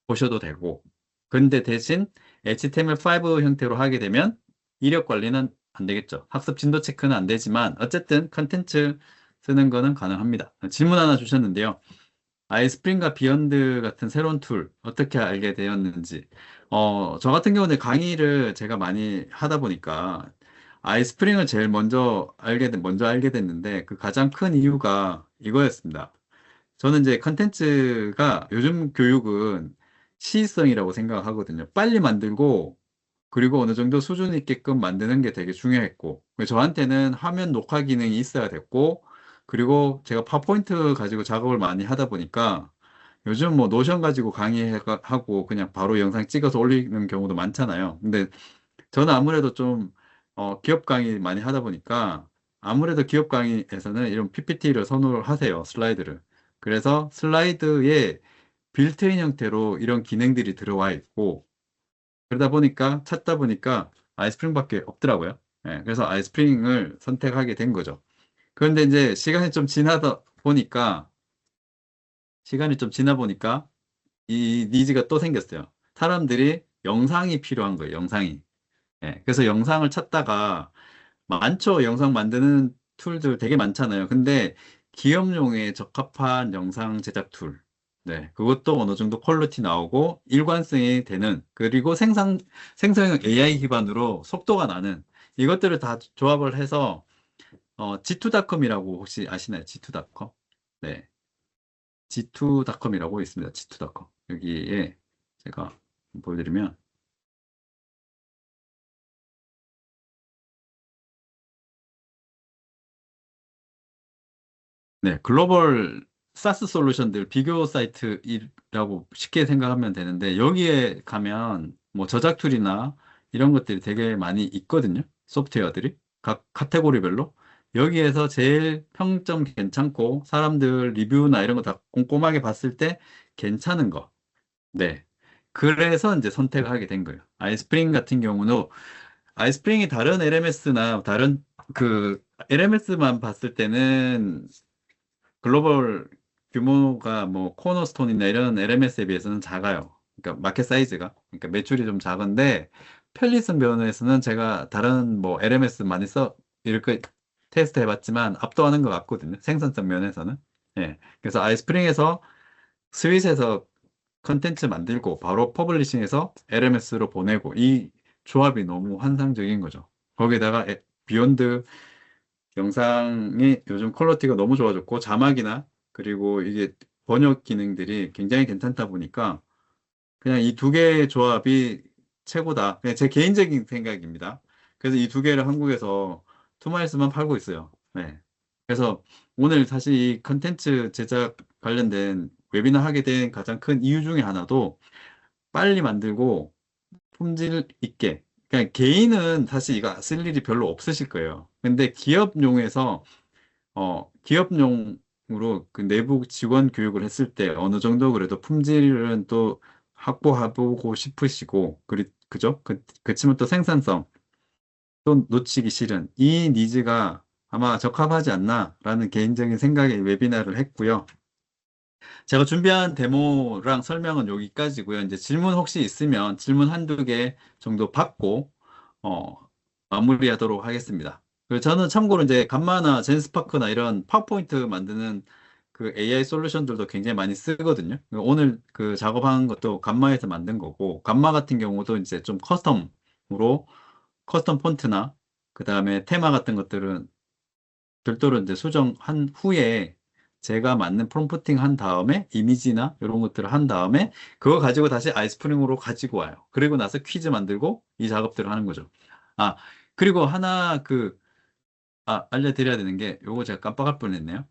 보셔도 되고 근데 대신 HTML5 형태로 하게 되면 이력 관리는 안 되겠죠. 학습 진도 체크는 안 되지만 어쨌든 컨텐츠 쓰는 거는 가능합니다. 질문 하나 주셨는데요. 아이스프링과 비욘드 같은 새로운 툴 어떻게 알게 되었는지. 저 같은 경우는 강의를 제가 많이 하다 보니까 아이스프링을 제일 먼저 알게 됐는데 그 가장 큰 이유가 이거였습니다. 저는 이제 컨텐츠가 요즘 교육은 시의성이라고 생각하거든요. 빨리 만들고 그리고 어느 정도 수준 있게끔 만드는 게 되게 중요했고 저한테는 화면 녹화 기능이 있어야 됐고 그리고 제가 파워포인트 가지고 작업을 많이 하다 보니까 요즘 뭐 노션 가지고 강의하고 그냥 바로 영상 찍어서 올리는 경우도 많잖아요. 근데 저는 아무래도 좀 기업 강의 많이 하다 보니까 아무래도 기업 강의에서는 이런 PPT를 선호를 하세요. 슬라이드를. 그래서 슬라이드에 빌트인 형태로 이런 기능들이 들어와 있고 그러다 보니까 찾다 보니까 아이스프링밖에 없더라고요. 예, 그래서 아이스프링을 선택하게 된 거죠. 그런데 이제 시간이 좀 지나 보니까 이 니즈가 또 생겼어요. 사람들이 영상이 필요한 거예요. 영상이. 예, 그래서 영상을 찾다가 많죠. 영상 만드는 툴들 되게 많잖아요. 근데 기업용에 적합한 영상 제작 툴. 네, 그것도 어느 정도 퀄리티 나오고 일관성이 되는 그리고 생성형 AI 기반으로 속도가 나는 이것들을 다 조합을 해서 G2.com이라고 혹시 아시나요? G2.com? 네, G2.com이라고 있습니다. G2.com. 여기에 제가 보여드리면 네, 글로벌 사스 솔루션들 비교 사이트라고 쉽게 생각하면 되는데 여기에 가면 뭐 저작 툴이나 이런 것들이 되게 많이 있거든요. 소프트웨어들이 각 카테고리별로 여기에서 제일 평점 괜찮고 사람들 리뷰나 이런 거 다 꼼꼼하게 봤을 때 괜찮은 거. 네. 그래서 이제 선택을 하게 된 거예요. 아이스프링 같은 경우는 아이스프링이 다른 LMS나 다른 그 LMS만 봤을 때는 글로벌 규모가 뭐 코너스톤이나 이런 LMS에 비해서는 작아요. 그러니까 마켓 사이즈가. 그러니까 매출이 좀 작은데 편리성 면에서는 제가 다른 뭐 LMS 많이 이렇게 테스트 해봤지만 압도하는 것 같거든요. 생산성 면에서는. 예. 그래서 아이스프링에서 스윗에서 컨텐츠 만들고 바로 퍼블리싱해서 LMS로 보내고 이 조합이 너무 환상적인 거죠. 거기다가 비욘드 영상이 요즘 퀄리티가 너무 좋아졌고 자막이나 그리고 이게 번역 기능들이 굉장히 괜찮다 보니까 그냥 이 두 개의 조합이 최고다. 그냥 제 개인적인 생각입니다. 그래서 이 두 개를 한국에서 투마일스만 팔고 있어요. 네. 그래서 오늘 사실 이 컨텐츠 제작 관련된 웨비나 하게 된 가장 큰 이유 중에 하나도 빨리 만들고 품질 있게. 그냥 개인은 사실 이거 쓸 일이 별로 없으실 거예요. 근데 기업용으로 그 내부 직원 교육을 했을 때 어느 정도 그래도 품질은 또 확보해보고 싶으시고, 그죠? 그치만 또 생산성, 또 놓치기 싫은 이 니즈가 아마 적합하지 않나라는 개인적인 생각에 웨비나를 했고요. 제가 준비한 데모랑 설명은 여기까지고요. 이제 질문 혹시 있으면 질문 한두 개 정도 받고, 어, 마무리하도록 하겠습니다. 그리고 저는 참고로 이제 감마나 젠스파크나 이런 파워포인트 만드는 그 AI 솔루션들도 굉장히 많이 쓰거든요. 오늘 그 작업한 것도 감마에서 만든 거고, 감마 같은 경우도 이제 좀 커스텀으로 커스텀 폰트나 그 다음에 테마 같은 것들은 별도로 이제 수정한 후에 제가 맞는 프롬프팅 한 다음에 이미지나 이런 것들을 한 다음에 그거 가지고 다시 아이스프링으로 가지고 와요. 그리고 나서 퀴즈 만들고 이 작업들을 하는 거죠. 아, 그리고 하나 알려드려야 되는 게 요거 제가 깜빡할 뻔했네요.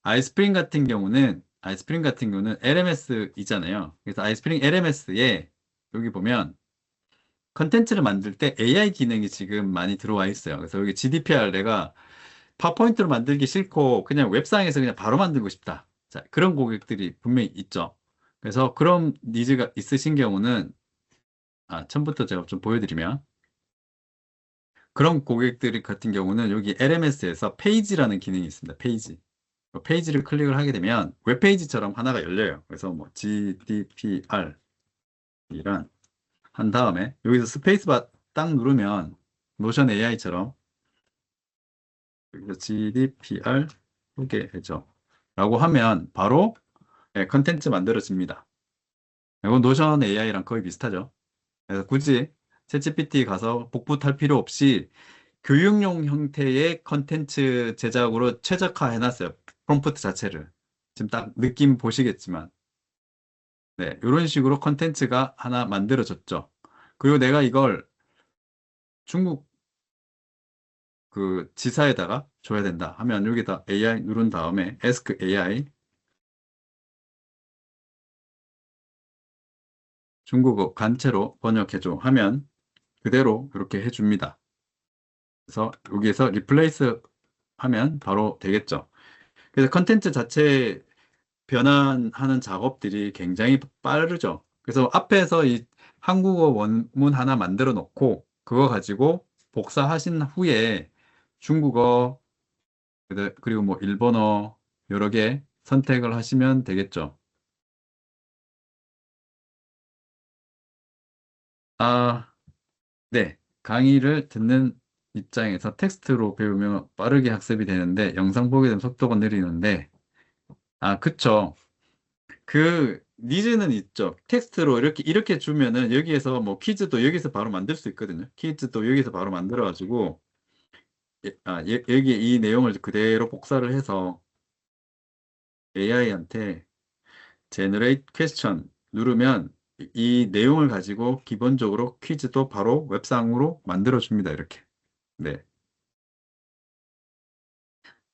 아이스프링 같은 경우는 LMS 있잖아요. 그래서 아이스프링 LMS에 여기 보면 컨텐츠를 만들 때 AI 기능이 지금 많이 들어와 있어요. 그래서 여기 GDPR 내가 파워포인트로 만들기 싫고 그냥 웹상에서 그냥 바로 만들고 싶다. 자, 그런 고객들이 분명히 있죠. 그래서 그런 니즈가 있으신 경우는 처음부터 제가 좀 보여드리면 그런 고객들 같은 경우는 여기 LMS에서 페이지라는 기능이 있습니다. 페이지를 클릭을 하게 되면 웹페이지처럼 하나가 열려요. 그래서 뭐 GDPR 이란 한 다음에 여기서 스페이스바 딱 누르면 노션 AI처럼 여기서 GDPR 소개해줘 라고 하면 바로 컨텐츠 만들어집니다. 이건 노션 AI랑 거의 비슷하죠. 그래서 굳이 챗GPT 가서 복붙할 필요 없이 교육용 형태의 컨텐츠 제작으로 최적화 해놨어요. 프롬프트 자체를. 지금 딱 느낌 보시겠지만. 네, 이런 식으로 컨텐츠가 하나 만들어졌죠. 그리고 내가 이걸 중국 그 지사에다가 줘야 된다 하면 여기다 AI 누른 다음에 Ask AI 중국어 간체로 번역해줘 하면 그대로 이렇게 해줍니다. 그래서 여기에서 리플레이스 하면 바로 되겠죠. 그래서 컨텐츠 자체 변환하는 작업들이 굉장히 빠르죠. 그래서 앞에서 이 한국어 원문 하나 만들어 놓고 그거 가지고 복사하신 후에 중국어 그리고 뭐 일본어 여러 개 선택을 하시면 되겠죠. 아, 네. 강의를 듣는 입장에서 텍스트로 배우면 빠르게 학습이 되는데 영상 보게 되면 속도가 느리는데 그쵸. 그 니즈는 있죠. 텍스트로 이렇게 주면은 여기에서 뭐 퀴즈도 여기서 바로 만들 수 있거든요. 퀴즈도 여기서 바로 만들어 가지고 여기 이 내용을 그대로 복사를 해서 AI한테 Generate Question 누르면 이 내용을 가지고 기본적으로 퀴즈도 바로 웹상으로 만들어 줍니다. 이렇게. 네.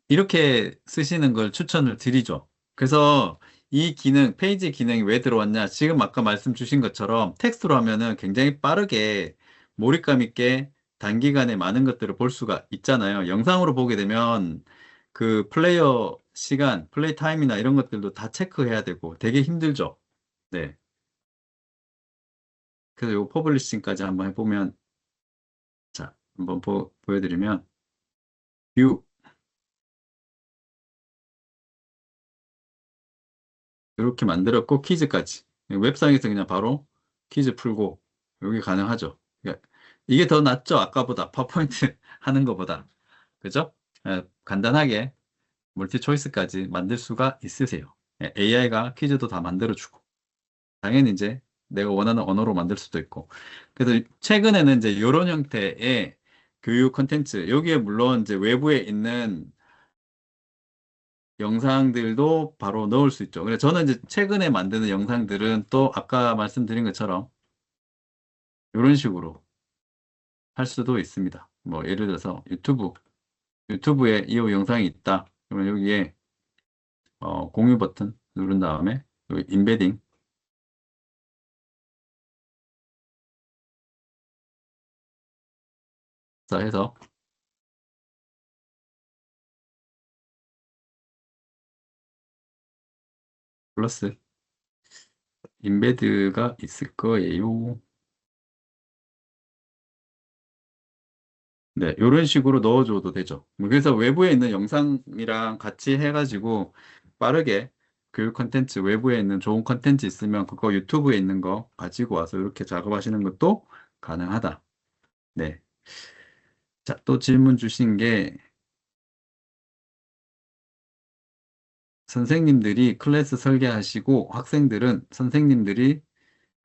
이렇게 쓰시는 걸 추천을 드리죠. 그래서 이 기능, 페이지 기능이 왜 들어왔냐? 지금 아까 말씀 주신 것처럼 텍스트로 하면은 굉장히 빠르게 몰입감 있게 단기간에 많은 것들을 볼 수가 있잖아요. 영상으로 보게 되면 그 플레이어 시간, 플레이 타임이나 이런 것들도 다 체크해야 되고 되게 힘들죠. 네. 그래서 요 퍼블리싱까지 한번 해보면, 자, 한번 보여드리면, 뷰. 이렇게 만들었고 퀴즈까지 웹상에서 그냥 바로 퀴즈 풀고 여기 가능하죠. 그러니까 이게 더 낫죠. 아까보다 파워포인트 하는 것보다. 그죠? 간단하게 멀티 초이스까지 만들 수가 있으세요. AI가 퀴즈도 다 만들어주고 당연히 이제 내가 원하는 언어로 만들 수도 있고. 그래서 최근에는 이제 이런 형태의 교육 콘텐츠 여기에 물론 이제 외부에 있는 영상들도 바로 넣을 수 있죠. 그래서 저는 이제 최근에 만드는 영상들은 또 아까 말씀드린 것처럼 이런 식으로 할 수도 있습니다. 뭐 예를 들어서 유튜브에 이 영상이 있다. 그러면 여기에 공유 버튼 누른 다음에 여기 인베딩 자 해서 플러스 인베드가 있을 거예요. 네, 이런 식으로 넣어줘도 되죠. 그래서 외부에 있는 영상이랑 같이 해가지고 빠르게 교육 컨텐츠, 외부에 있는 좋은 컨텐츠 있으면 그거 유튜브에 있는 거 가지고 와서 이렇게 작업하시는 것도 가능하다. 네. 자, 또 질문 주신 게 선생님들이 클래스 설계하시고 학생들은 선생님들이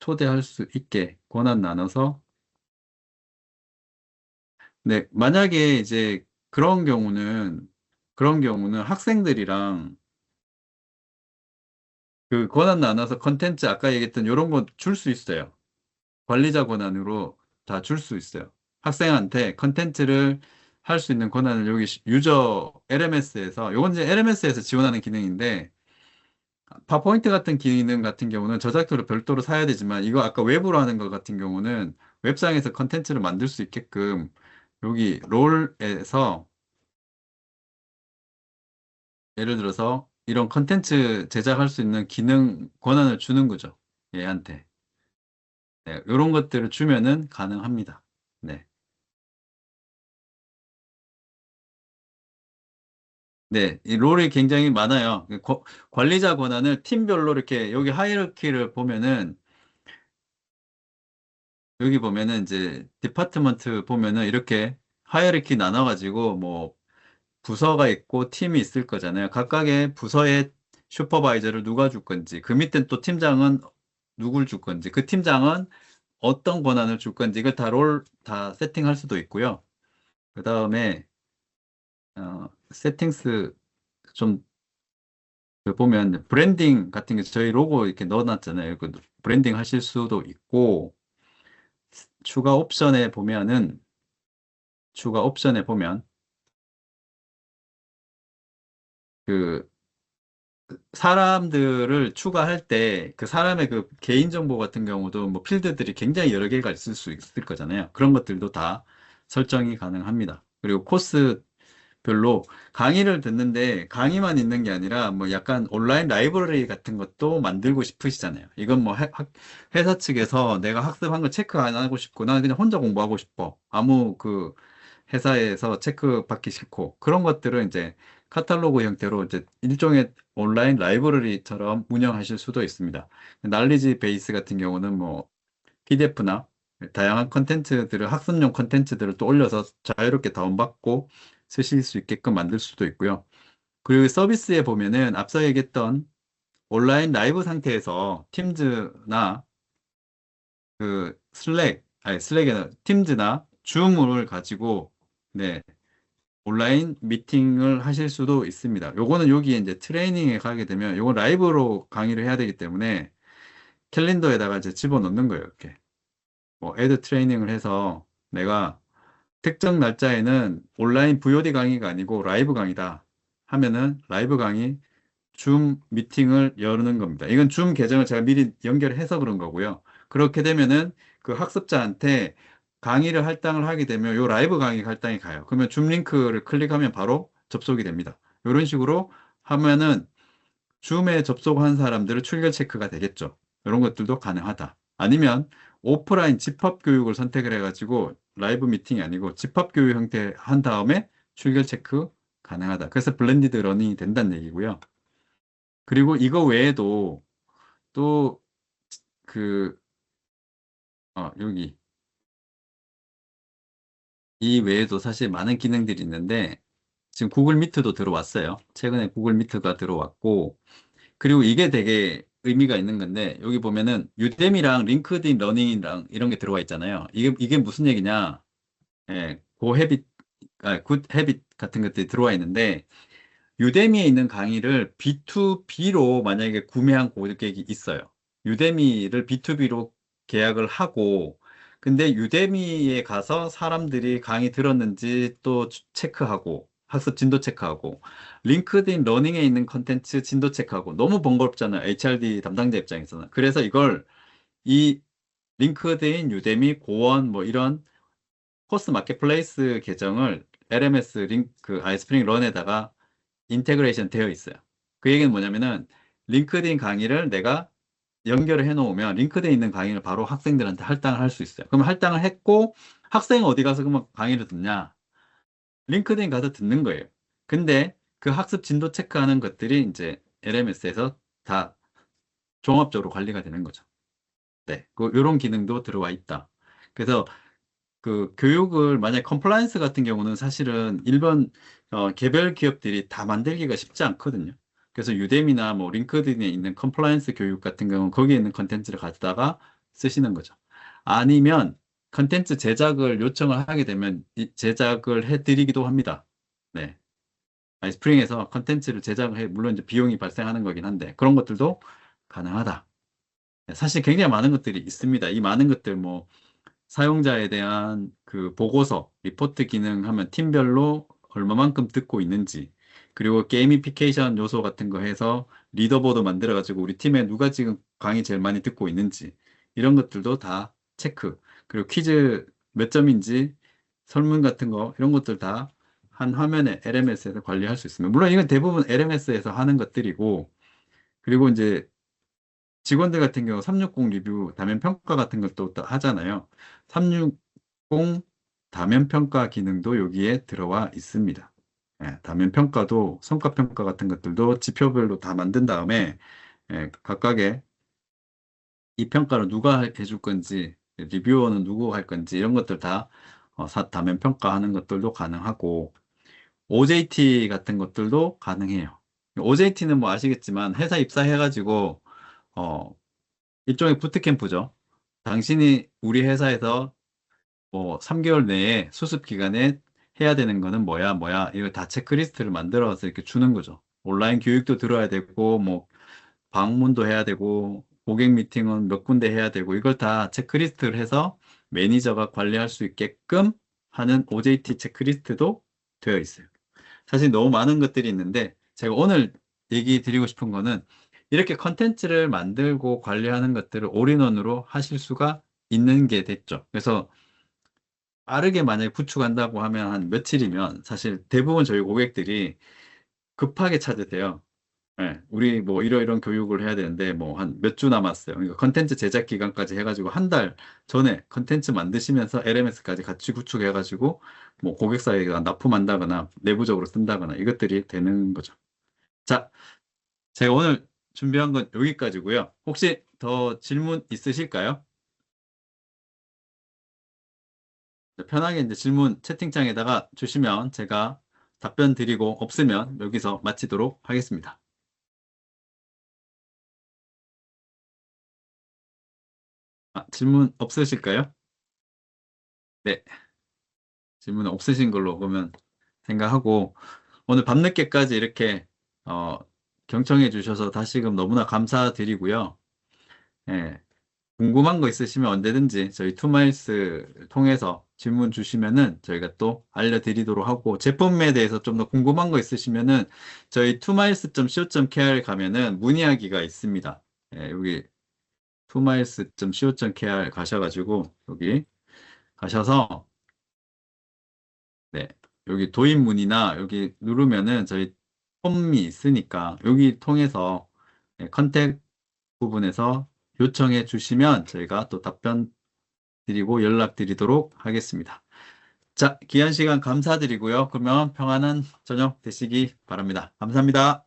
초대할 수 있게 권한 나눠서 네, 만약에 이제 그런 경우는 학생들이랑 그 권한 나눠서 컨텐츠 아까 얘기했던 이런 거 줄 수 있어요. 관리자 권한으로 다 줄 수 있어요. 학생한테 컨텐츠를 할 수 있는 권한을 여기 유저 LMS에서, 요건 이제 LMS에서 지원하는 기능인데, 파워포인트 같은 기능 같은 경우는 저작료를 별도로 사야 되지만, 이거 아까 외부로 하는 것 같은 경우는 웹상에서 컨텐츠를 만들 수 있게끔 여기 롤에서 예를 들어서 이런 컨텐츠 제작할 수 있는 기능 권한을 주는 거죠. 얘한테. 네, 이런 것들을 주면은 가능합니다. 네. 네, 이 롤이 굉장히 많아요. 관리자 권한을 팀별로 이렇게 여기 하이어키를 보면은 여기 보면은 이제 디파트먼트 보면은 이렇게 하이어키 나눠가지고 뭐 부서가 있고 팀이 있을 거잖아요. 각각의 부서의 슈퍼바이저를 누가 줄 건지, 그 밑에 또 팀장은 누굴 줄 건지, 그 팀장은 어떤 권한을 줄 건지 이걸 다 세팅할 수도 있고요. 그 다음에 세팅스 좀 보면 브랜딩 같은 게 저희 로고 이렇게 넣어놨잖아요. 그 브랜딩 하실 수도 있고 추가 옵션에 보면은 추가 옵션에 보면 그 사람들을 추가할 때 그 사람의 그 개인정보 같은 경우도 뭐 필드들이 굉장히 여러 개가 있을 수 있을 거잖아요. 그런 것들도 다 설정이 가능합니다. 그리고 코스 별로 강의를 듣는데 강의만 있는 게 아니라 뭐 약간 온라인 라이브러리 같은 것도 만들고 싶으시잖아요. 이건 뭐 회사 측에서 내가 학습한 거 체크 안 하고 싶고 난 그냥 혼자 공부하고 싶어. 아무 그 회사에서 체크 받기 싫고 그런 것들은 이제 카탈로그 형태로 이제 일종의 온라인 라이브러리처럼 운영하실 수도 있습니다. 날리지 베이스 같은 경우는 뭐 PDF나 다양한 컨텐츠들을 학습용 컨텐츠들을 또 올려서 자유롭게 다운받고 쓰실 수 있게끔 만들 수도 있고요. 그리고 서비스에 보면은 앞서 얘기했던 온라인 라이브 상태에서 팀즈나 그 슬랙이나 팀즈나 줌을 가지고 네, 온라인 미팅을 하실 수도 있습니다. 요거는 여기에 이제 트레이닝에 가게 되면 요건 라이브로 강의를 해야 되기 때문에 캘린더에다가 이제 집어넣는 거예요. 이렇게. 뭐 애드 트레이닝을 해서 내가 특정 날짜에는 온라인 VOD 강의가 아니고 라이브 강의다 하면은 라이브 강의 줌 미팅을 여는 겁니다. 이건 줌 계정을 제가 미리 연결해서 그런 거고요. 그렇게 되면은 그 학습자한테 강의를 할당을 하게 되면 요 라이브 강의 할당이 가요. 그러면 줌 링크를 클릭하면 바로 접속이 됩니다. 이런 식으로 하면은 줌에 접속한 사람들을 출결 체크가 되겠죠. 이런 것들도 가능하다. 아니면 오프라인 집합 교육을 선택을 해가지고 라이브 미팅이 아니고 집합 교육 형태 한 다음에 출결 체크 가능하다. 그래서 블렌디드 러닝이 된다는 얘기고요. 그리고 이거 외에도 또 그, 여기 이 외에도 사실 많은 기능들이 있는데 지금 구글 미트도 들어왔어요. 최근에 구글 미트가 들어왔고 그리고 이게 되게 의미가 있는 건데 여기 보면은 유데미랑 링크드인 러닝이랑 이런 게 들어와 있잖아요. 이게 무슨 얘기냐? 예, 굿 헤빗 같은 것들이 들어와 있는데 유데미에 있는 강의를 B2B로 만약에 구매한 고객이 있어요. 유데미를 B2B로 계약을 하고, 근데 유데미에 가서 사람들이 강의 들었는지 또 체크하고, 학습 진도 체크하고, 링크드인 러닝에 있는 컨텐츠 진도 체크하고, 너무 번거롭잖아요. HRD 담당자 입장에서는. 그래서 이걸 이 링크드인, 유데미, 고원, 뭐 이런 코스 마켓플레이스 계정을 LMS 링크, 아이스프링 런에다가 인테그레이션 되어 있어요. 그 얘기는 뭐냐면은 링크드인 강의를 내가 연결을 해 놓으면 링크드에 있는 강의를 바로 학생들한테 할당을 할 수 있어요. 그러면 할당을 했고 학생은 어디 가서 그러면 강의를 듣냐? 링크드인 가서 듣는 거예요. 근데 그 학습 진도 체크하는 것들이 이제 LMS에서 다 종합적으로 관리가 되는 거죠. 네. 이런 기능도 들어와 있다. 그래서 그 교육을 만약 컴플라이언스 같은 경우는 사실은 일본 개별 기업들이 다 만들기가 쉽지 않거든요. 그래서 유데미나 뭐 링크드인에 있는 컴플라이언스 교육 같은 경우는 거기에 있는 컨텐츠를 가져다가 쓰시는 거죠. 아니면 컨텐츠 제작을 요청을 하게 되면 제작을 해드리기도 합니다. 네. 아이스프링에서 컨텐츠를 제작을 해, 물론 이제 비용이 발생하는 거긴 한데 그런 것들도 가능하다. 네, 사실 굉장히 많은 것들이 있습니다. 이 많은 것들 뭐 사용자에 대한 그 보고서, 리포트 기능 하면 팀별로 얼마만큼 듣고 있는지, 그리고 게이미피케이션 요소 같은 거 해서 리더보드 만들어가지고 우리 팀에 누가 지금 강의 제일 많이 듣고 있는지, 이런 것들도 다 체크. 그리고 퀴즈 몇 점인지, 설문 같은 거, 이런 것들 다 한 화면에 LMS에서 관리할 수 있습니다. 물론 이건 대부분 LMS에서 하는 것들이고, 그리고 이제 직원들 같은 경우 360 리뷰 다면 평가 같은 것도 또 하잖아요. 360 다면 평가 기능도 여기에 들어와 있습니다. 예, 다면 평가도 성과 평가 같은 것들도 지표별로 다 만든 다음에 각각의 이 평가를 누가 해줄 건지 리뷰어는 누구 할 건지 이런 것들 다 다면 평가하는 것들도 가능하고 OJT 같은 것들도 가능해요. OJT는 뭐 아시겠지만 회사 입사해가지고 어, 일종의 부트캠프죠. 당신이 우리 회사에서 뭐 3개월 내에 수습 기간에 해야 되는 거는 뭐야, 뭐야. 이걸 다 체크리스트를 만들어서 이렇게 주는 거죠. 온라인 교육도 들어야 되고, 뭐, 방문도 해야 되고, 고객 미팅은 몇 군데 해야 되고, 이걸 다 체크리스트를 해서 매니저가 관리할 수 있게끔 하는 OJT 체크리스트도 되어 있어요. 사실 너무 많은 것들이 있는데, 제가 오늘 얘기 드리고 싶은 거는 이렇게 컨텐츠를 만들고 관리하는 것들을 올인원으로 하실 수가 있는 게 됐죠. 그래서 빠르게 만약에 구축한다고 하면 한 며칠이면 사실 대부분 저희 고객들이 급하게 찾으세요. 예, 우리 뭐 이런 교육을 해야 되는데 뭐 한 몇 주 남았어요. 그러니까 컨텐츠 제작 기간까지 해가지고 한 달 전에 컨텐츠 만드시면서 LMS까지 같이 구축해가지고 뭐 고객사에게 납품한다거나 내부적으로 쓴다거나 이것들이 되는 거죠. 자, 제가 오늘 준비한 건 여기까지고요. 혹시 더 질문 있으실까요? 편하게 이제 질문 채팅창에다가 주시면 제가 답변 드리고 없으면 여기서 마치도록 하겠습니다. 질문 없으실까요? 네, 질문 없으신 걸로 보면 생각하고 오늘 밤늦게까지 이렇게 어, 경청해 주셔서 다시금 너무나 감사드리고요. 예, 궁금한 거 있으시면 언제든지 저희 투마일스 통해서 질문 주시면은 저희가 또 알려드리도록 하고 제품에 대해서 좀 더 궁금한 거 있으시면은 저희 투마일스.co.kr 가면은 문의하기가 있습니다. 예, 여기 투마일스.co.kr 가셔가지고 여기 가셔서 네, 여기 도입 문의나 여기 누르면은 저희 폼이 있으니까 여기 통해서 컨택 부분에서 요청해 주시면 저희가 또 답변 드리고 연락드리도록 하겠습니다. 자, 귀한 시간 감사드리고요. 그러면 평안한 저녁 되시기 바랍니다. 감사합니다.